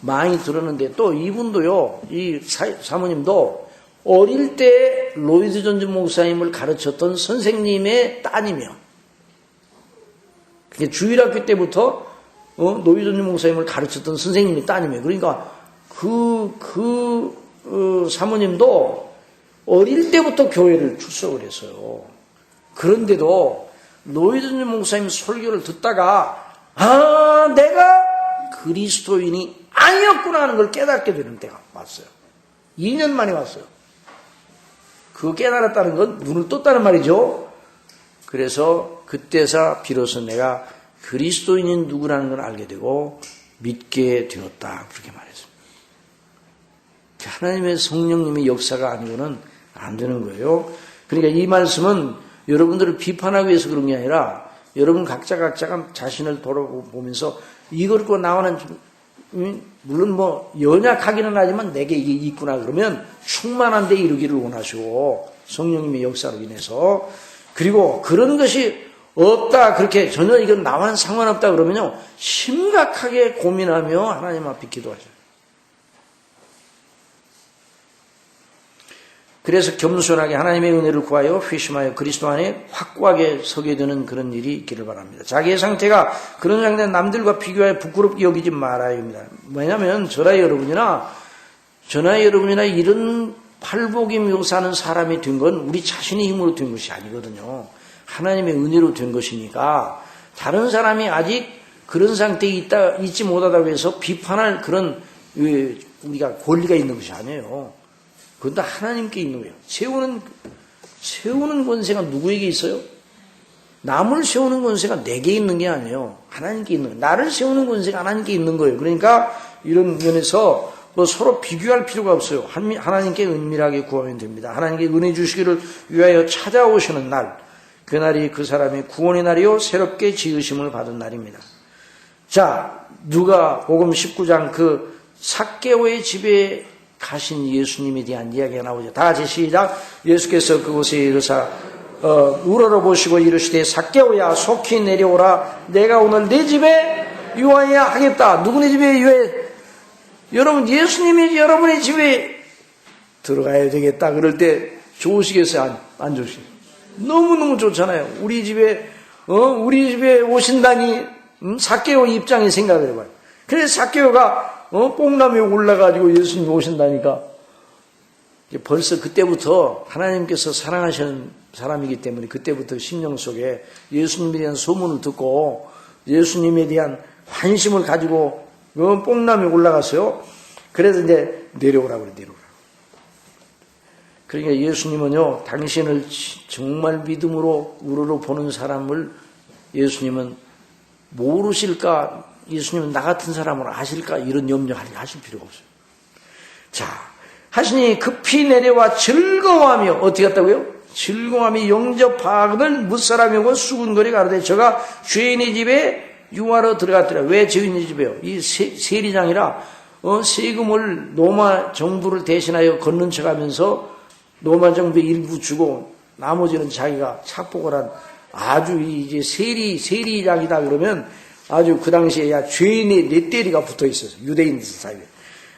많이 들었는데 또 이분도요, 이 사모님도 어릴 때 로이드 존즈 목사님을 가르쳤던 선생님의 따님이요. 그게 주일학교 때부터 로이드 존즈 목사님을 가르쳤던 선생님의 따님이에요. 그러니까 사모님도 어릴 때부터 교회를 출석을 했어요. 그런데도 로이드 존즈 목사님 설교를 듣다가 내가 그리스도인이 아니었구나 하는 걸 깨닫게 되는 때가 왔어요. 2년 만에 왔어요. 그거 깨달았다는 건 눈을 떴다는 말이죠. 그래서 그때서 비로소 내가 그리스도인인 누구라는 걸 알게 되고 믿게 되었다. 그렇게 말했습니다. 하나님의 성령님의 역사가 아니고는 안 되는 거예요. 그러니까 이 말씀은 여러분들을 비판하기 위해서 그런 게 아니라 여러분 각자가 자신을 돌아보면서 이걸 갖고 나오는, 물론 연약하기는 하지만 내게 이게 있구나 그러면 충만한 데 이르기를 원하시고 성령님의 역사로 인해서, 그리고 그런 것이 없다, 그렇게 전혀 이건 나와는 상관없다 그러면요 심각하게 고민하며 하나님 앞에 기도하셔요. 그래서 겸손하게 하나님의 은혜를 구하여 회심하여 그리스도 안에 확고하게 서게 되는 그런 일이 있기를 바랍니다. 자기의 상태가 그런 상태는 남들과 비교하여 부끄럽게 여기지 말아야 합니다. 왜냐하면 저나 여러분이나 이런 팔복이 묘사하는 사람이 된 건 우리 자신의 힘으로 된 것이 아니거든요. 하나님의 은혜로 된 것이니까 다른 사람이 아직 그런 상태에 있지 못하다고 해서 비판할 그런 우리가 권리가 있는 것이 아니에요. 그건 다 하나님께 있는 거예요. 세우는 권세가 누구에게 있어요? 남을 세우는 권세가 내게 있는 게 아니에요. 하나님께 있는 거예요. 나를 세우는 권세가 하나님께 있는 거예요. 그러니까 이런 면에서 서로 비교할 필요가 없어요. 하나님께 은밀하게 구하면 됩니다. 하나님께 은혜 주시기를 위하여 찾아오시는 날, 그날이 그 사람의 구원의 날이요 새롭게 지으심을 받은 날입니다. 자, 누가복음 19장 그 삭개오의 집에 가신 예수님에 대한 이야기가 나오죠. 다 같이 시작. 예수께서 그곳에 이르사 우러러보시고 이르시되 삭개오야 속히 내려오라. 내가 오늘 내 집에 유하여야 하겠다. 누구네 집에 유하여? 여러분 예수님이 여러분의 집에 들어가야 되겠다. 그럴 때 좋으시겠어요? 안 좋으시겠어요? 너무너무 좋잖아요. 우리 집에 오신다니 삭개오 입장에 생각을 해봐요. 그래서 삭개오가 뽕나무에 올라가지고 예수님이 오신다니까. 벌써 그때부터 하나님께서 사랑하시는 사람이기 때문에 그때부터 심령 속에 예수님에 대한 소문을 듣고 예수님에 대한 관심을 가지고 뽕나무에 올라갔어요. 그래서 이제 내려오라고 그래, 내려오라고. 그러니까 예수님은요, 당신을 정말 믿음으로 우러러 보는 사람을 예수님은 모르실까? 예수님은 나 같은 사람을 아실까? 이런 염려하실 필요가 없어요. 자, 하시니 급히 내려와 즐거워하며, 어떻게 했다고요? 즐거워하며 영접하거늘 뭇사람이고 수군거리 가로되 저가 죄인의 집에 유하러 들어갔더라. 왜 죄인의 집에요? 이 세리장이라 세금을 로마 정부를 대신하여 걷는 척하면서 로마 정부에 일부 주고 나머지는 자기가 착복을 한 아주 이제 세리장이다 그러면 아주 그 당시에 죄인의 넷대리가 붙어 있었어요. 유대인들 사이에.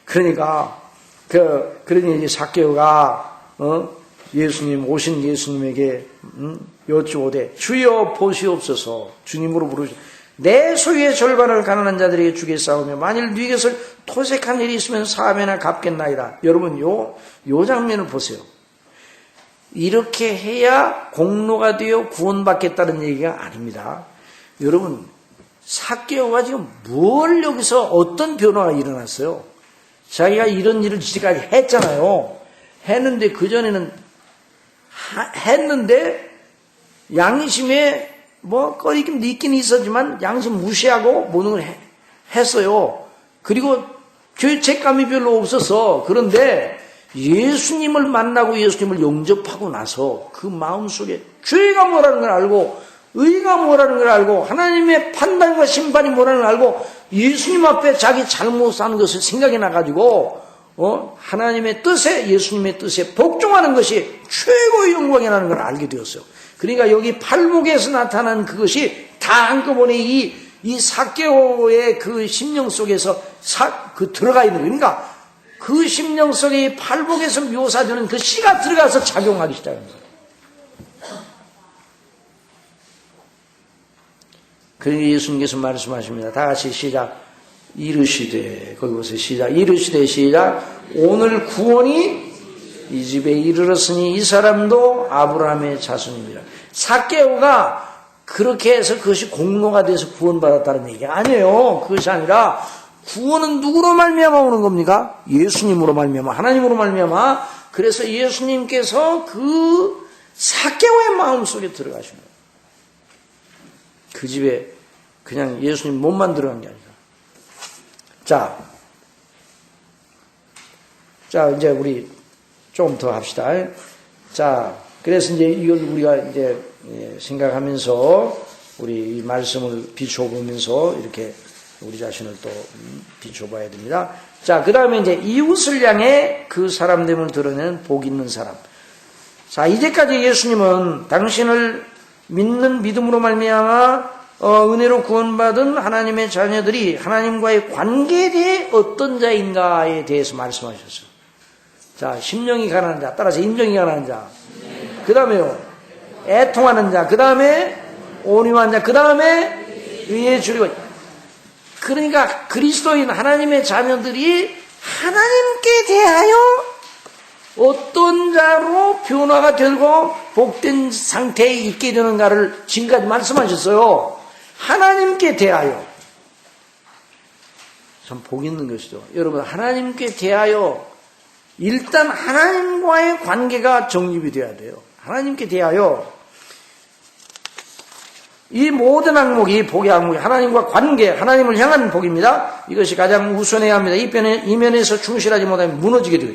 그러니까 그러니 이제 삭개오가 예수님 오신 예수님에게 여쭈오되 주여 보시옵소서. 주님으로 부르시. 내 소유의 절반을 가난한 자들에게 주겠사오며 만일 네 것을 토색한 일이 있으면 사면을 갚겠나이다. 여러분 요 장면을 보세요. 이렇게 해야 공로가 되어 구원받겠다는 얘기가 아닙니다. 여러분 삭개오가 지금 뭘 여기서 어떤 변화가 일어났어요? 자기가 이런 일을 지금까지 했잖아요. 했는데 그전에는 했는데 양심에 꺼리긴 있긴 있었지만 양심 무시하고 모든 걸 했어요. 그리고 죄책감이 별로 없어서. 그런데 예수님을 만나고 예수님을 영접하고 나서 그 마음속에 죄가 뭐라는 걸 알고 의가 뭐라는 걸 알고 하나님의 판단과 심판이 뭐라는 걸 알고 예수님 앞에 자기 잘못한 것을 생각이 나가지고 하나님의 뜻에, 예수님의 뜻에 복종하는 것이 최고의 영광이라는 걸 알게 되었어요. 그러니까 여기 팔복에서 나타난 그것이 다 한꺼번에 이 삭개오의 그 심령 속에서 들어가 있는 거예요. 그러니까 그 심령 속에 팔복에서 묘사되는 그 씨가 들어가서 작용하기 시작한 거예요. 그러니까 예수님께서 말씀하십니다. 다 같이 시작. 이르시되, 거기 보세요. 시작. 이르시되, 시작. 오늘 구원이 이 집에 이르렀으니 이 사람도 아브라함의 자손입니다. 삭개오가 그렇게 해서 그것이 공로가 돼서 구원받았다는 얘기가 아니에요. 그것이 아니라 구원은 누구로 말미암아 오는 겁니까? 예수님으로 말미암아, 하나님으로 말미암아. 그래서 예수님께서 그 삭개오의 마음속에 들어가신 거예요. 그 집에 그냥 예수님 몸만 들어간 게 아니라. 자, 이제 우리 조금 더 합시다. 자, 그래서 이제 이걸 우리가 이제 생각하면서 우리 이 말씀을 비춰보면서 이렇게 우리 자신을 또 비춰봐야 됩니다. 자, 그 다음에 이제 이웃을 향해 그 사람됨을 드러내는 복 있는 사람. 자, 이제까지 예수님은 당신을 믿는 믿음으로 말미암아 은혜로 구원받은 하나님의 자녀들이 하나님과의 관계에 대해 어떤 자인가에 대해서 말씀하셨어요. 자, 심령이 가난한 자, 따라서 인정이 가난한 자. 그 다음에요, 애통하는 자. 그 다음에 온유한 자. 그 다음에 의에 주리고. 그러니까 그리스도인 하나님의 자녀들이 하나님께 대하여 어떤 자로 변화가 되고 복된 상태에 있게 되는가를 지금까지 말씀하셨어요. 하나님께 대하여. 참 복 있는 것이죠. 여러분, 하나님께 대하여 일단 하나님과의 관계가 정립이 돼야 돼요. 하나님께 대하여 이 모든 항목이 복의 항목이 하나님과 관계, 하나님을 향한 복입니다. 이것이 가장 우선해야 합니다. 이 면에서 충실하지 못하면 무너지게 돼요.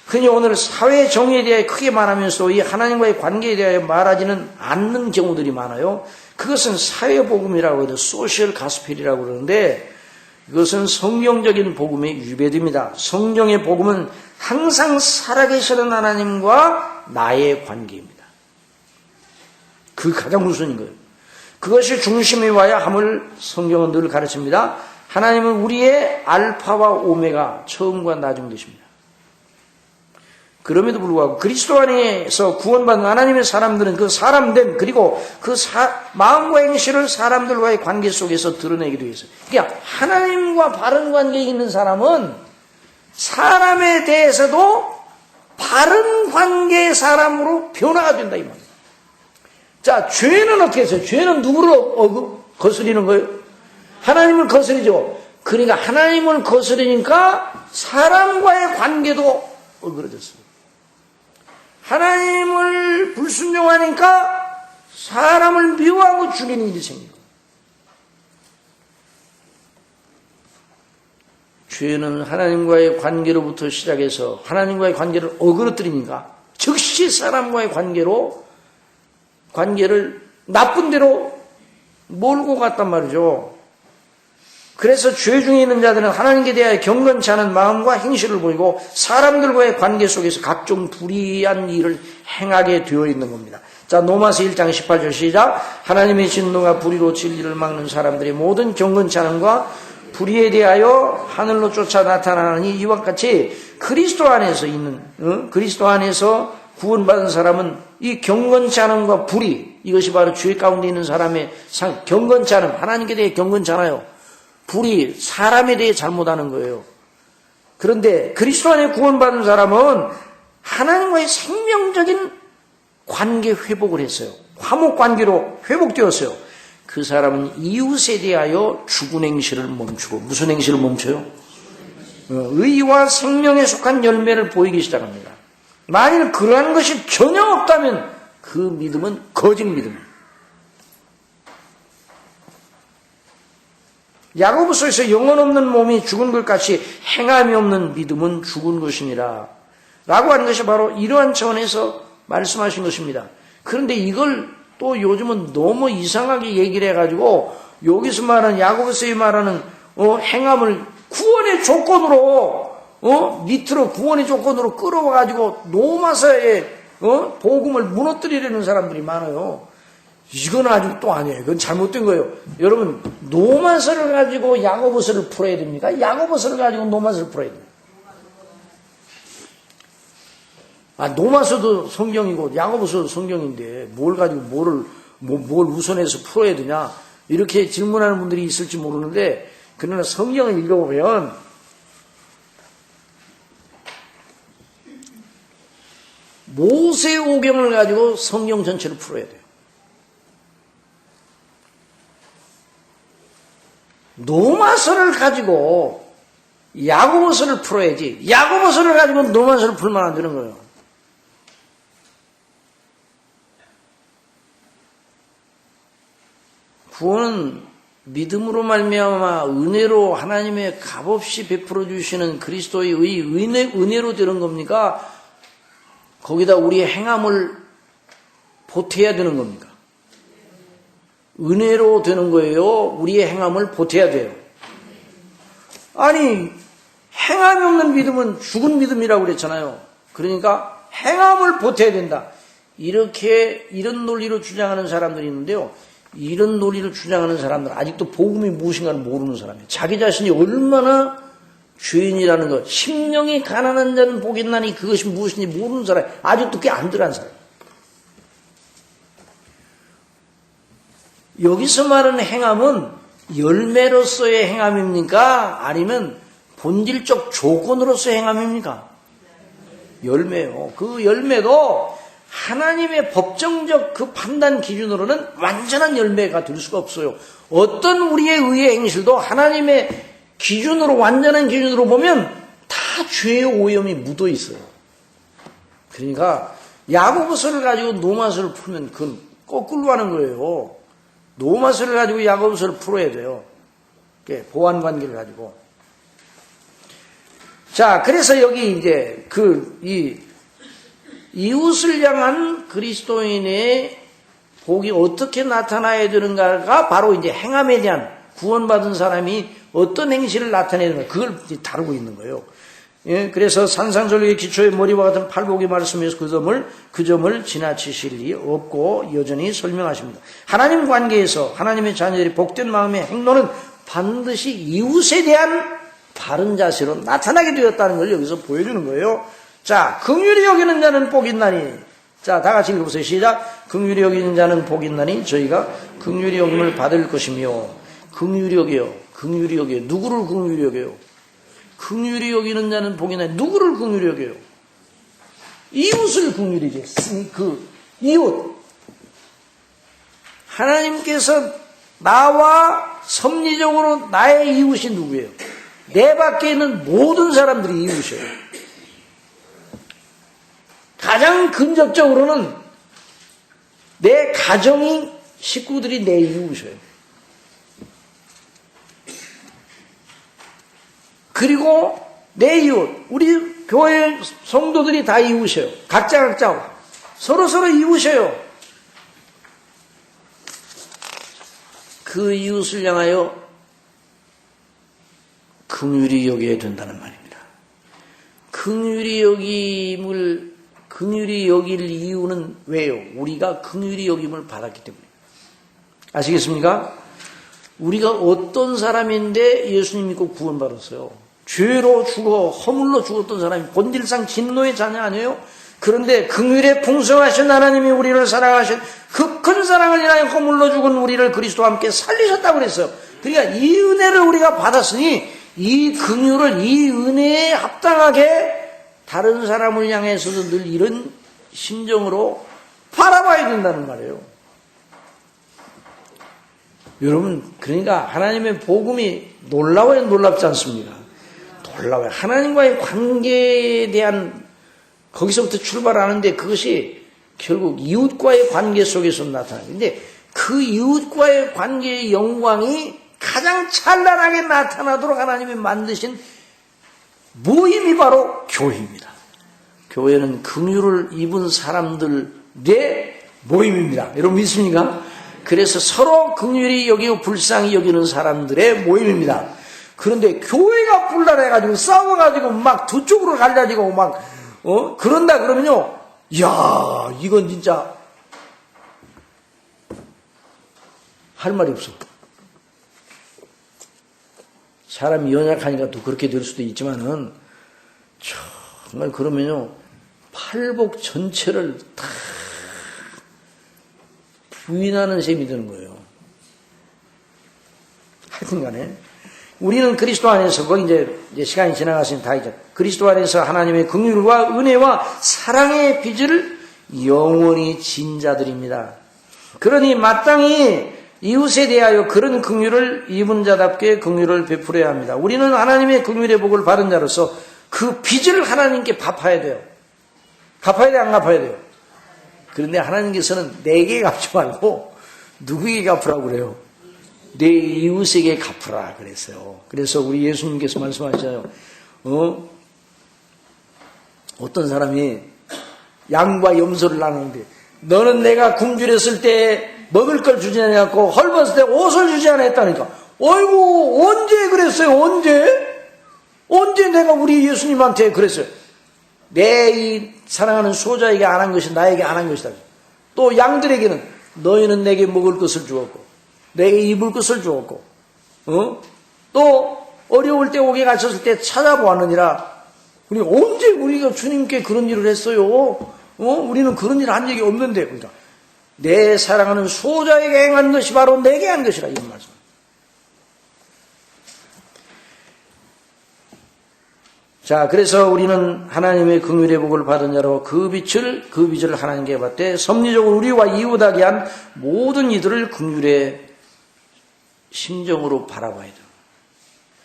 흔히 오늘 사회 정의에 대해 크게 말하면서 이 하나님과의 관계에 대하여 말하지는 않는 경우들이 많아요. 그것은 사회복음이라고 해도 소셜 가스펠이라고 그러는데 이것은 성경적인 복음에 위배됩니다. 성경의 복음은 항상 살아계시는 하나님과 나의 관계입니다. 그 가장 우선인 거예요. 그것이 중심에 와야 함을 성경은 늘 가르칩니다. 하나님은 우리의 알파와 오메가, 처음과 나중 되십니다. 그럼에도 불구하고 그리스도 안에서 구원받은 하나님의 사람들은 그 사람됨 그리고 그 마음과 행실을 사람들과의 관계 속에서 드러내기도 해서 그러니까 하나님과 바른 관계에 있는 사람은 사람에 대해서도 바른 관계의 사람으로 변화가 된다 이 말이에요. 자, 죄는 어떻게 했어요? 죄는 누구를 거스리는 거예요? 하나님을 거스리죠. 그러니까 하나님을 거스리니까 사람과의 관계도 어그러졌어요. 하나님을 불순종하니까 사람을 미워하고 죽이는 일이 생기고. 죄는 하나님과의 관계로부터 시작해서 하나님과의 관계를 어그러뜨리니까 즉시 사람과의 관계를 나쁜 대로 몰고 갔단 말이죠. 그래서 죄 중에 있는 자들은 하나님께 대하여 경건치 않은 마음과 행실을 보이고 사람들과의 관계 속에서 각종 불의한 일을 행하게 되어 있는 겁니다. 자, 로마서 1장 18절 시작. 하나님의 진노가 불의로 진리를 막는 사람들의 모든 경건치 않음과 불의에 대하여 하늘로 쫓아 나타나니 이와 같이 그리스도 안에서 있는 그리스도 안에서 구원받은 사람은 이 경건치 않음과 불의, 이것이 바로 죄 가운데 있는 사람의 경건치 않음, 하나님께 대해 경건치 않아요. 불의, 사람에 대해 잘못하는 거예요. 그런데 그리스도 안에 구원받은 사람은 하나님과의 생명적인 관계 회복을 했어요. 화목 관계로 회복되었어요. 그 사람은 이웃에 대하여 죽은 행실을 멈추고, 무슨 행실을 멈춰요? 의와 생명에 속한 열매를 보이기 시작합니다. 만일 그러한 것이 전혀 없다면 그 믿음은 거짓 믿음입니다. 야고보서에서 영혼 없는 몸이 죽은 것 같이 행함이 없는 믿음은 죽은 것이니라 라고 하는 것이 바로 이러한 차원에서 말씀하신 것입니다. 그런데 이걸 또 요즘은 너무 이상하게 얘기를 해가지고 여기서 말하는 야고보서에 말하는 행함을 구원의 조건으로 밑으로 구원의 조건으로 끌어와가지고 노마사의 복음을 무너뜨리려는 사람들이 많아요. 이건 아주 또 아니에요. 그건 잘못된 거예요. 여러분, 노마서를 가지고 야고보서를 풀어야 됩니까? 야고보서를 가지고 노마서를 풀어야 됩니다. 노마서도 성경이고 야고보서도 성경인데 뭘 가지고 뭘 우선해서 풀어야 되냐? 이렇게 질문하는 분들이 있을지 모르는데, 그러나 성경을 읽어보면 모세오경을 가지고 성경 전체를 풀어야 돼요. 노마서를 가지고 야고보서를 풀어야지, 야고보서를 가지고 노마서를 풀면 안 되는 거예요. 구원은 믿음으로 말미암아 은혜로 하나님의 값없이 베풀어 주시는 그리스도의 은혜로 되는 겁니까? 거기다 우리의 행함을 보태야 되는 겁니까? 은혜로 되는 거예요? 우리의 행함을 보태야 돼요? 아니, 행함이 없는 믿음은 죽은 믿음이라고 그랬잖아요. 그러니까 행함을 보태야 된다. 이런 논리로 주장하는 사람들이 있는데요. 이런 논리를 주장하는 사람들은 아직도 복음이 무엇인가를 모르는 사람이에요. 자기 자신이 얼마나 죄인이라는 것, 심령이 가난한 자는 복이 있나니 그것이 무엇인지 모르는 사람이 아직도 꽤 안 들어간 사람. 여기서 말하는 행함은 열매로서의 행함입니까? 아니면 본질적 조건으로서의 행함입니까? 열매요. 그 열매도 하나님의 법정적 그 판단 기준으로는 완전한 열매가 될 수가 없어요. 어떤 우리의 의의 행실도 하나님의 기준으로, 완전한 기준으로 보면 다 죄의 오염이 묻어 있어요. 그러니까 야고보서를 가지고 노마서를 풀면 그건 거꾸로 하는 거예요. 노마서를 가지고 야고보서를 풀어야 돼요. 보완 관계를 가지고. 자, 그래서 여기 이제 이웃을 향한 그리스도인의 복이 어떻게 나타나야 되는가가 바로 이제 행함에 대한, 구원받은 사람이 어떤 행실을 나타내야 되는가, 그걸 다루고 있는 거예요. 예, 그래서 산상설교의 기초의 머리와 같은 팔복의 말씀에서 그 점을 지나치실 리 없고 여전히 설명하십니다. 하나님 관계에서 하나님의 자녀들이 복된 마음의 행동은 반드시 이웃에 대한 바른 자세로 나타나게 되었다는 걸 여기서 보여주는 거예요. 자, 긍휼히 여기는 자는 복이 있나니. 자, 다 같이 읽어보세요. 시작. 긍휼히 여기는 자는 복이 있나니 저희가 긍휼히 여김을 받을 것이며. 긍휼히 여겨요. 긍휼히 여겨요. 누구를 긍휼히 여겨요? 긍휼히 여기는 자는 복이 있나니. 누구를 긍휼히 여겨요? 이웃을 긍휼히 여겨요. 그 이웃. 하나님께서 나와 섭리적으로 나의 이웃이 누구예요? 내 밖에 있는 모든 사람들이 이웃이에요. 가장 근접적으로는 내 가정이, 식구들이 내 이웃이에요. 그리고 내 이웃, 우리 교회 성도들이 다 이웃이에요. 각자 서로 이웃이에요. 그 이웃을 향하여 긍휼히 여겨야 된다는 말입니다. 긍휼히 여길 이유는 왜요? 우리가 긍휼히 여김을 받았기 때문에. 아시겠습니까? 우리가 어떤 사람인데 예수님 믿고 구원받았어요? 죄로 죽어 허물로 죽었던 사람이 본질상 진노의 자녀 아니에요? 그런데 긍휼에 풍성하신 하나님이 우리를 사랑하신 그 큰 사랑을 인하여 허물로 죽은 우리를 그리스도와 함께 살리셨다고 그랬어요. 그러니까 이 은혜를 우리가 받았으니 이 긍휼을, 이 은혜에 합당하게 다른 사람을 향해서도 늘 이런 심정으로 바라봐야 된다는 말이에요. 여러분, 그러니까 하나님의 복음이 놀라워요, 놀랍지 않습니까? 놀라워요. 하나님과의 관계에 대한, 거기서부터 출발하는데 그것이 결국 이웃과의 관계 속에서 나타나요. 근데 그 이웃과의 관계의 영광이 가장 찬란하게 나타나도록 하나님이 만드신 모임이 바로 교회입니다. 교회는 긍휼을 입은 사람들의 모임입니다. 여러분 믿습니까? 그래서 서로 긍휼히 여기고 불쌍히 여기는 사람들의 모임입니다. 그런데 교회가 분란해가지고 싸워가지고 막 두 쪽으로 갈라지고 막 그런다 그러면요, 이야, 이건 진짜 할 말이 없어. 사람이 연약하니까 또 그렇게 될 수도 있지만은 정말 그러면요, 팔복 전체를 다 부인하는 셈이 드는 거예요. 하여튼간에 우리는 그리스도 안에서, 거기 이제 시간이 지나갔으니 다 이제 그리스도 안에서 하나님의 긍휼과 은혜와 사랑의 빚을 영원히 진 자들입니다. 그러니 마땅히 이웃에 대하여 그런 긍휼을 입은 자답게 긍휼을 베풀어야 합니다. 우리는 하나님의 긍휼의 복을 받은 자로서 그 빚을 하나님께 갚아야 돼요. 갚아야 돼, 안 갚아야 돼요? 그런데 하나님께서는 내게 갚지 말고 누구에게 갚으라고 그래요? 내 이웃에게 갚으라 그랬어요. 그래서 우리 예수님께서 말씀하셨잖아요. 어떤 사람이 양과 염소를 나누는데, 너는 내가 굶주렸을 때 먹을 걸 주지 않았고 헐벗을 때 옷을 주지 않았다니까. 어이구, 언제 그랬어요? 언제 내가 우리 예수님한테 그랬어요? 내 이 사랑하는 소자에게 안 한 것이 나에게 안 한 것이다. 또 양들에게는 너희는 내게 먹을 것을 주었고 내게 입을 것을 주었고 또 어려울 때 옥에 갇혔을 때 찾아보았느니라. 우리 언제 우리가 주님께 그런 일을 했어요? 우리는 그런 일을 한 적이 없는데. 그러니까 내 사랑하는 소자에게 행한 것이 바로 내게 한 것이라, 이런 말씀. 자, 그래서 우리는 하나님의 긍휼의 복을 받은 자로 그 빛을 하나님께 받되 섭리적으로 우리와 이웃하게 한 모든 이들을 긍휼의 심정으로 바라봐야 돼요.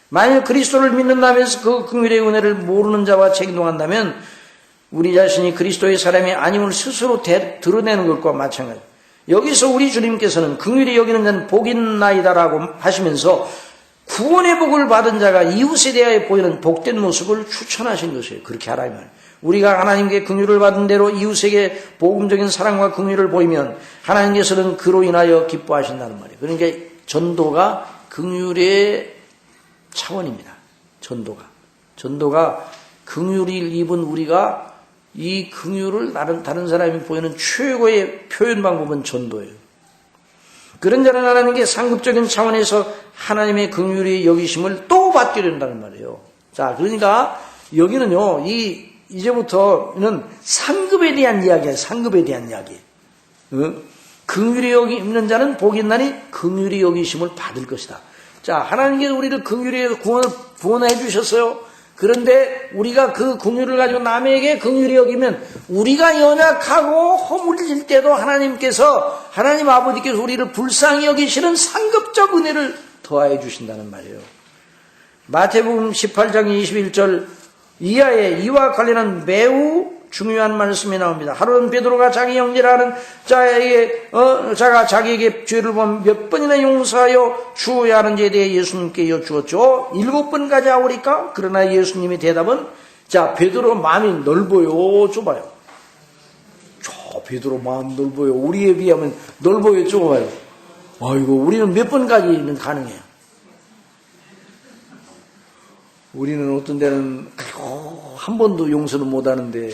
만약 그리스도를 믿는다면서 그 긍휼의 은혜를 모르는 자와 행동한다면 우리 자신이 그리스도의 사람이 아님을 스스로 드러내는 것과 마찬가지예요. 여기서 우리 주님께서는 긍휼히 여기는 자는 복이 있나이다라고 하시면서 구원의 복을 받은 자가 이웃에 대하여 보이는 복된 모습을 추천하신 것이에요. 그렇게 하라 이 말이에요. 우리가 하나님께 긍휼을 받은 대로 이웃에게 복음적인 사랑과 긍휼을 보이면 하나님께서는 그로 인하여 기뻐하신다는 말이에요. 그러니까 전도가 긍휼의 차원입니다. 전도가 긍휼을 입은 우리가 이 긍휼을 다른 사람이 보이는 최고의 표현 방법은 전도예요. 그런 자는 하나님께 상급적인 차원에서 하나님의 긍휼이 여기심을 또 받게 된다는 말이에요. 자, 그러니까 여기는요, 이제부터는 상급에 대한 이야기예요. 상급에 대한 이야기. 긍휼히 여기는 자는 복이 있나니 긍휼히 여기심을 받을 것이다. 자, 하나님께서 우리를 긍휼히 해서 구원해 주셨어요. 그런데 우리가 그 긍휼을 가지고 남에게 긍휼히 여기면 우리가 연약하고 허물질 때도 하나님 아버지께서 우리를 불쌍히 여기시는 상급적 은혜를 더하여 주신다는 말이에요. 마태복음 18장 21절 이하에 이와 관련한 매우 중요한 말씀이 나옵니다. 하루는 베드로가 자기 형제라는 자가 자기에게 죄를 보면 몇 번이나 용서하여 주어야 하는지에 대해 예수님께 여쭈었죠. 7번까지 하오리까? 그러나 예수님의 대답은, 자, 베드로 마음이 넓어요, 좁아요? 베드로 마음 넓어요. 우리에 비하면 넓어요, 좁아요? 아이고, 우리는 몇 번까지는 가능해요. 우리는 어떤 데는 한 번도 용서는 못하는데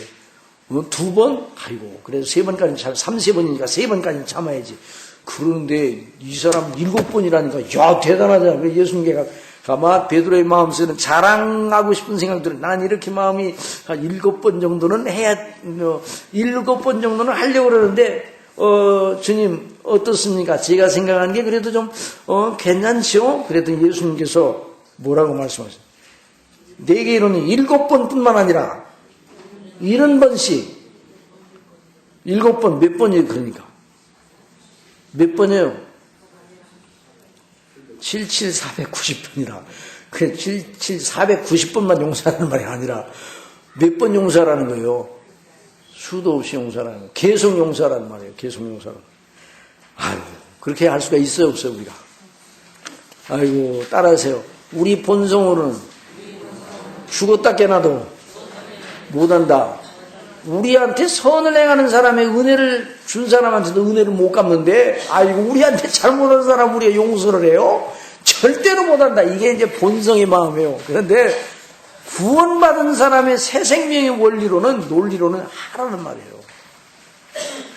2번? 아이고, 그래서 3번까지 3-4번이니까 3번까지 참아야지. 그런데 이 사람 7번이라니까, 야, 대단하잖아. 예수님께가 아마 베드로의 마음속에는 자랑하고 싶은 생각들은, 난 이렇게 마음이 한 7번 정도는 7번 정도는 하려고 그러는데, 주님, 어떻습니까? 제가 생각하는 게 그래도 좀, 괜찮죠? 그랬더니 예수님께서 뭐라고 말씀하셨어요? 내게 이르니 7번 뿐만 아니라 70번씩 7번 몇 번이에요? 그러니까 몇 번이에요? 7,490번이라. 그래, 7,490번만 용서하는 말이 아니라 몇 번 용서하라는 거예요? 수도 없이 용서하라는 거예요. 계속 용서하라는 말이에요. 계속 용서하라는 거예요. 아이고, 그렇게 할 수가 있어요, 없어요, 우리가? 아이고, 따라하세요. 우리 본성으로는 죽었다 깨나도 못한다. 우리한테 선을 행하는 사람의 은혜를 준 사람한테도 은혜를 못 갚는데, 아이고, 우리한테 잘못한 사람 우리가 용서를 해요? 절대로 못한다. 이게 이제 본성의 마음이에요. 그런데 구원받은 사람의 새 생명의 원리로는, 논리로는 하라는 말이에요.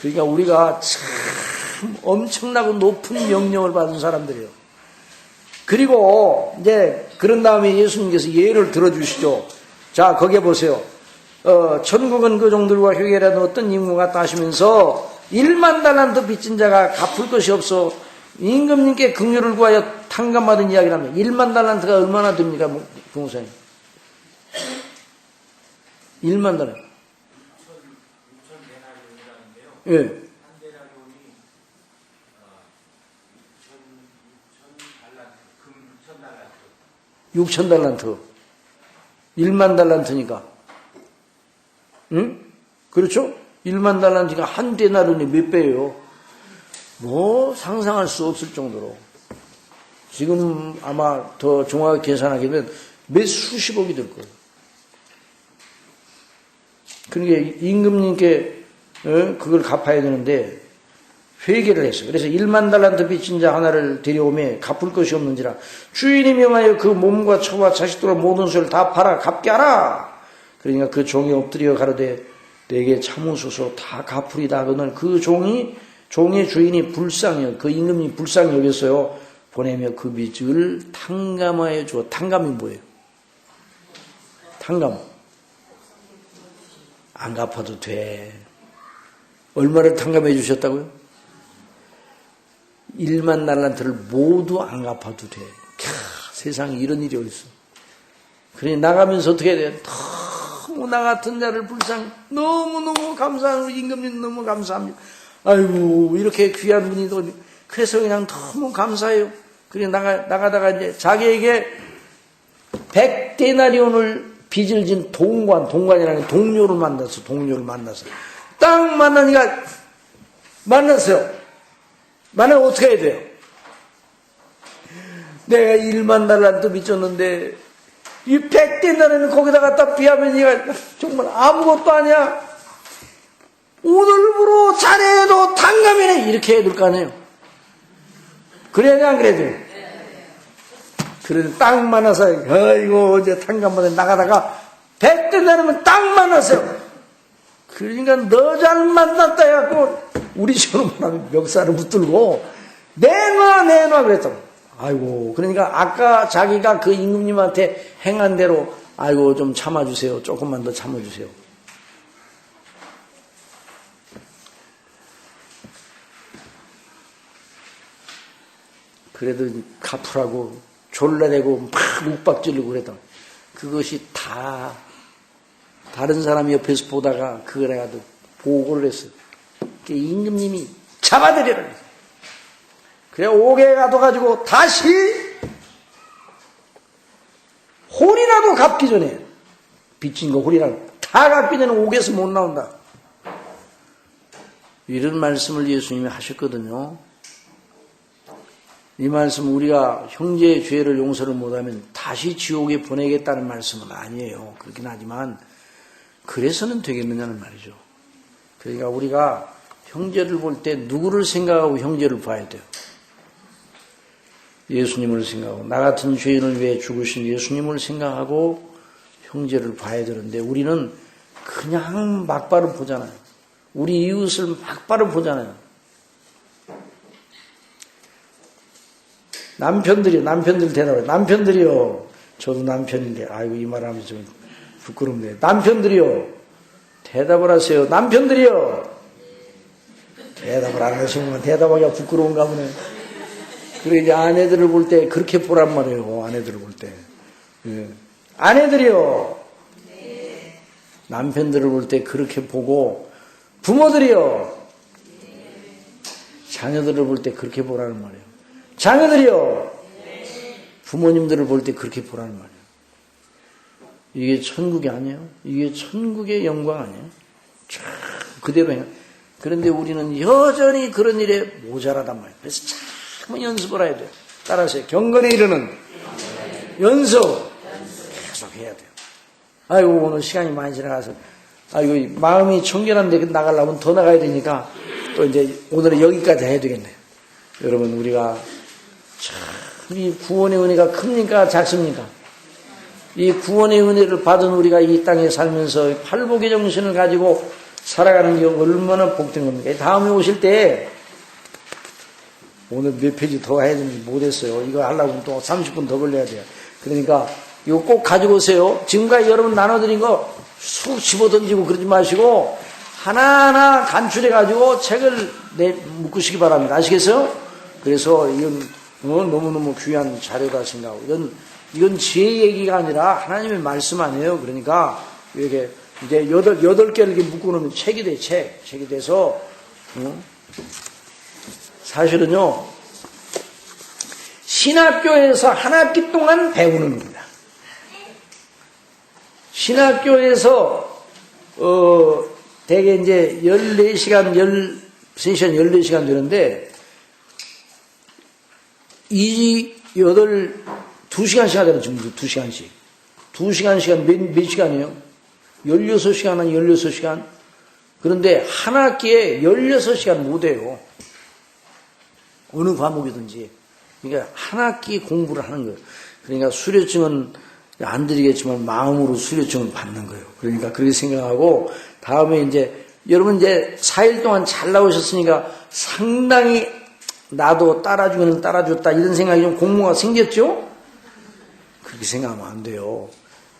그러니까 우리가 참 엄청나고 높은 명령을 받은 사람들이에요. 그리고 이제 그런 다음에 예수님께서 예를 들어주시죠. 자, 거기에 보세요. 천국은 그 종들과 회개라는 어떤 임무가 따시면서 1만 달란트 빚진 자가 갚을 것이 없어 임금님께 긍휼을 구하여 탕감받은 이야기를 합니다. 1만 달란트가 얼마나 됩니까, 부모사님? 1만 달란트. 6,000 예. 한 데나리온이 6,000 달란트. 1만 달란트니까. 응? 그렇죠? 1만 달란트가 한 데나리온이 몇 배예요? 뭐 상상할 수 없을 정도로. 지금 아마 더 정확하게 계산하게 되면 몇 수십억이 될 거예요. 그러니까 임금님께 그걸 갚아야 되는데 회개를 했어요. 그래서 1만 달란트 빚진 자 하나를 데려오매 갚을 것이 없는지라 주인이 명하여 그 몸과 처와 자식들과 모든 소를 다 팔아 갚게 하라. 그러니까 그 종이 엎드려 가로되 내게 참으소서 다 갚으리다 하거늘 그 종의 주인이 불쌍히 그 임금이 불쌍히 여겼어요. 보내며 그 빚을 탕감하여 주어. 탕감이 뭐예요? 탕감. 안 갚아도 돼. 얼마를 탕감해 주셨다고요? 1만 달란트를 모두 안 갚아도 돼. 세상에 이런 일이 어딨어. 그러니 나가면서 어떻게 해야 돼? 너무 나 같은 자를 너무너무 감사하고 임금님 너무 감사합니다. 아이고 이렇게 귀한 분이 또 그래서 그냥 너무 감사해요. 그래 나가다가 이제 자기에게 100데나리온을 빚을 진 동관이라는 동료를 만나서 딱 만나니까 만났어요. 만나면 어떻게 해야 돼요? 내가 1만 달란트 빚졌는데 이 100데나리온을 거기다 갖다 비하면 얘가 정말 아무것도 아니야. 오늘부로 자네도 탕감이네. 이렇게 해야 될 거 아니에요. 그래야지 안 그래도. 그래도 딱 만나서 아이고 이제 탕감받아 나가다가 100데나리온은 딱 만났어요. 그러니까 너 잘 만났다 해갖고 우리처럼 하면 멱살을 붙들고 내놔 그랬죠. 아이고 그러니까 아까 자기가 그 임금님한테 행한 대로 아이고 좀 참아주세요. 조금만 더 참아주세요. 그래도 갚으라고 졸라대고 막 묵박지르고 그랬던 그것이 다 다른 사람이 옆에서 보다가 그걸 해가지고 보고를 했어요. 임금님이 잡아들여라. 그래 옥에 가둬가지고 다시 홀이라도 갚기 전에 빚진 거 홀이라도 다 갚기 전에 옥에서 못 나온다. 이런 말씀을 예수님이 하셨거든요. 이 말씀 우리가 형제의 죄를 용서를 못하면 다시 지옥에 보내겠다는 말씀은 아니에요. 그렇긴 하지만 그래서는 되겠느냐는 말이죠. 그러니까 우리가 형제를 볼 때 누구를 생각하고 형제를 봐야 돼요. 예수님을 생각하고 나 같은 죄인을 위해 죽으신 예수님을 생각하고 형제를 봐야 되는데 우리는 그냥 막바로 보잖아요. 우리 이웃을 막바로 보잖아요. 남편들 대답해요. 남편들이요. 저도 남편인데 아이고 이 말하면 좀 부끄럽네요. 남편들이요. 대답을 하세요. 남편들이요. 대답을 안 하시면 대답하기가 부끄러운가 보네. 그래 이제 아내들을 볼 때 그렇게 보란 말이에요. 아내들을 볼 때. 예. 아내들이요. 남편들을 볼 때 그렇게 보고 부모들이요. 자녀들을 볼 때 그렇게 보라는 말이에요. 자녀들이요. 부모님들을 볼 때 그렇게 보라는 말이에요. 이게 천국이 아니에요? 이게 천국의 영광 아니에요? 쫙 그대로 해요. 그런데 우리는 여전히 그런 일에 모자라단 말이에요. 그래서 참 연습을 해야 돼요. 따라하세요. 경건에 이르는 연습 계속 해야 돼요. 아이고 오늘 시간이 많이 지나가서 아이고 마음이 청결한데 나가려면 더 나가야 되니까 또 이제 오늘은 여기까지 해야 되겠네요. 여러분 우리가 참 이 구원의 은혜가 큽니까? 작습니까? 이 구원의 은혜를 받은 우리가 이 땅에 살면서 팔복의 정신을 가지고 살아가는 게 얼마나 복된 겁니까? 다음에 오실 때 오늘 몇 페이지 더 해야 되는지 못했어요. 이거 하려고 또 30분 더 걸려야 돼요. 그러니까 이거 꼭 가지고 오세요. 지금까지 여러분 나눠드린 거 쑥 집어던지고 그러지 마시고 하나하나 간추려가지고 책을 묶으시기 바랍니다. 아시겠어요? 그래서 이건 너무너무 귀한 자료다 생각하고 이건 제 얘기가 아니라 하나님의 말씀 아니에요. 그러니까 이렇게 이제 여덟 개를 이렇게 묶어놓으면 책이 돼, 책이 돼서 사실은요 신학교에서 한 학기 동안 배우는 겁니다. 신학교에서 대개 이제 14시간, 13시간, 14시간 되는데 2시간씩 하잖아요. 지금 2시간씩. 2시간 몇 시간이에요? 16시간 아니 16시간? 그런데 한 학기에 16시간 못 해요. 어느 과목이든지. 그러니까 한 학기 공부를 하는 거예요. 그러니까 수료증은 안 드리겠지만 마음으로 수료증을 받는 거예요. 그러니까 그렇게 생각하고 다음에 이제 여러분 이제 4일 동안 잘 나오셨으니까 상당히 나도 따라주기는 따라줬다 이런 생각이 좀 공모가 생겼죠? 그렇게 생각하면 안 돼요.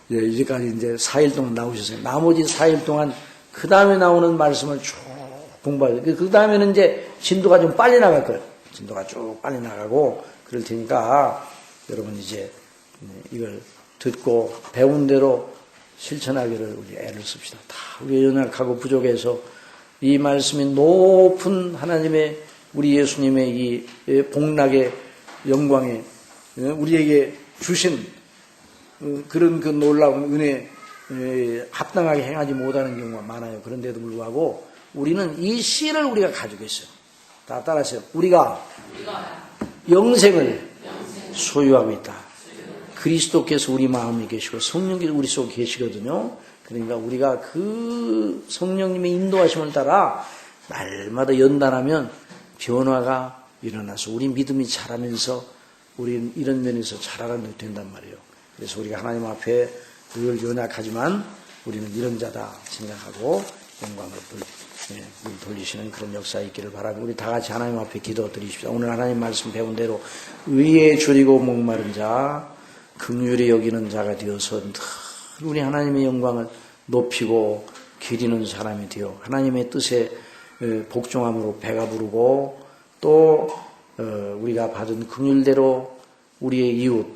이제까지 이제 4일 동안 나오셨어요. 나머지 4일 동안 그 다음에 나오는 말씀을 쭉 공부해야 돼요. 그 다음에는 이제 진도가 좀 빨리 나갈 거예요. 진도가 쭉 빨리 나가고 그럴 테니까 여러분 이제 이걸 듣고 배운 대로 실천하기를 우리 애를 씁시다. 다 우리 연약하고 부족해서 이 말씀이 높은 하나님의 우리 예수님의 이 복락의 영광에 우리에게 주신 그런 그 놀라운 은혜에 합당하게 행하지 못하는 경우가 많아요. 그런데도 불구하고 우리는 이 씨를 우리가 가지고 있어요. 다 따라하세요. 우리가 영생을 소유하고 있다. 그리스도께서 우리 마음에 계시고 성령께서 우리 속에 계시거든요. 그러니까 우리가 그 성령님의 인도하심을 따라 날마다 연단하면 변화가 일어나서 우리 믿음이 자라면서 우리는 이런 면에서 자라가는 된단 말이에요. 그래서 우리가 하나님 앞에 늘 연약하지만 우리는 이런 자다 생각하고 영광을 돌리시는 그런 역사 있기를 바라고 우리 다 같이 하나님 앞에 기도 드리십시오. 오늘 하나님 말씀 배운 대로 의에 줄이고 목마른 자 긍휼히 여기는 자가 되어서 늘 우리 하나님의 영광을 높이고 기리는 사람이 되어 하나님의 뜻에 복종함으로 배가 부르고 또 우리가 받은 긍휼대로 우리의 이웃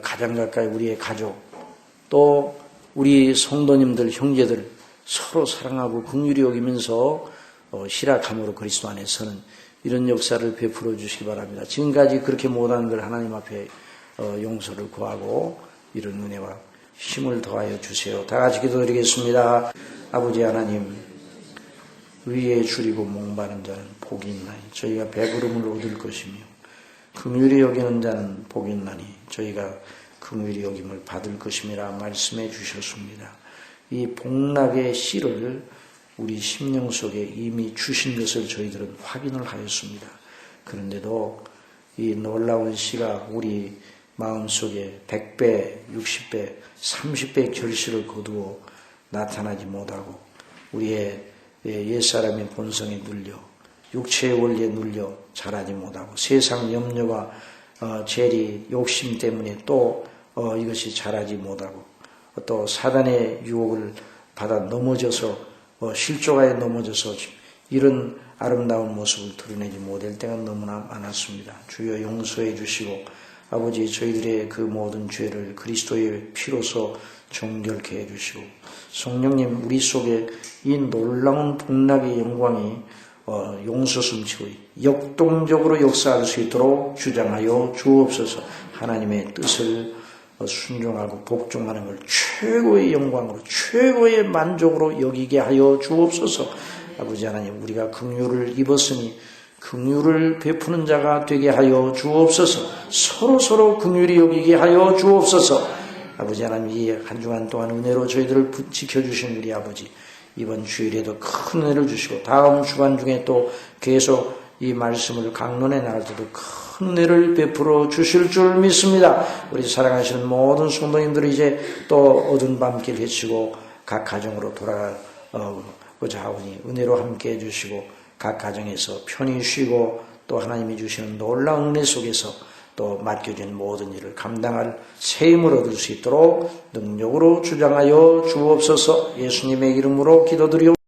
가장 가까이 우리의 가족 또 우리 성도님들 형제들 서로 사랑하고 긍휼히 여기면서 실학함으로 그리스도 안에 서는 이런 역사를 베풀어 주시기 바랍니다. 지금까지 그렇게 못한 걸 하나님 앞에 용서를 구하고 이런 은혜와 힘을 더하여 주세요. 다 같이 기도드리겠습니다. 아버지 하나님 의에 줄이고 목마른 자는 복이 있나니 저희가 배부름을 얻을 것이며 긍휼히 여기는 자는 복이 있나니 저희가 긍휼히 여김을 받을 것임이라 말씀해 주셨습니다. 이 복락의 씨를 우리 심령 속에 이미 주신 것을 저희들은 확인을 하였습니다. 그런데도 이 놀라운 씨가 우리 마음속에 100배, 60배, 30배 결실을 거두어 나타나지 못하고 우리의 옛사람의 본성에 눌려 육체의 원리에 눌려 자라지 못하고 세상 염려와 재리, 욕심 때문에 또 이것이 자라지 못하고 또 사단의 유혹을 받아 넘어져서 실족하에 넘어져서 이런 아름다운 모습을 드러내지 못할 때가 너무나 많았습니다. 주여 용서해 주시고 아버지 저희들의 그 모든 죄를 그리스도의 피로서 정결케 해주시고 성령님 우리 속에 이 놀라운 복락의 영광이 용서 숨치고 역동적으로 역사할 수 있도록 주장하여 주옵소서. 하나님의 뜻을 순종하고 복종하는 걸 최고의 영광으로 최고의 만족으로 여기게 하여 주옵소서. 아버지 하나님 우리가 긍휼을 입었으니 긍휼을 베푸는 자가 되게 하여 주옵소서. 서로 긍휼히 여기게 하여 주옵소서. 아버지 하나님 이 한 주간 동안 은혜로 저희들을 지켜주신 우리 아버지 이번 주일에도 큰 은혜를 주시고 다음 주간 중에 또 계속 이 말씀을 강론해 나갈 때도 큰 큰 은혜를 베풀어 주실 줄 믿습니다. 우리 사랑하시는 모든 성도님들이 이제 또 어두운 밤길 헤치고 각 가정으로 돌아가고자 하오니 은혜로 함께 해주시고 각 가정에서 편히 쉬고 또 하나님이 주시는 놀라운 은혜 속에서 또 맡겨진 모든 일을 감당할 새 힘을 얻을 수 있도록 능력으로 주장하여 주옵소서. 예수님의 이름으로 기도드리옵소서.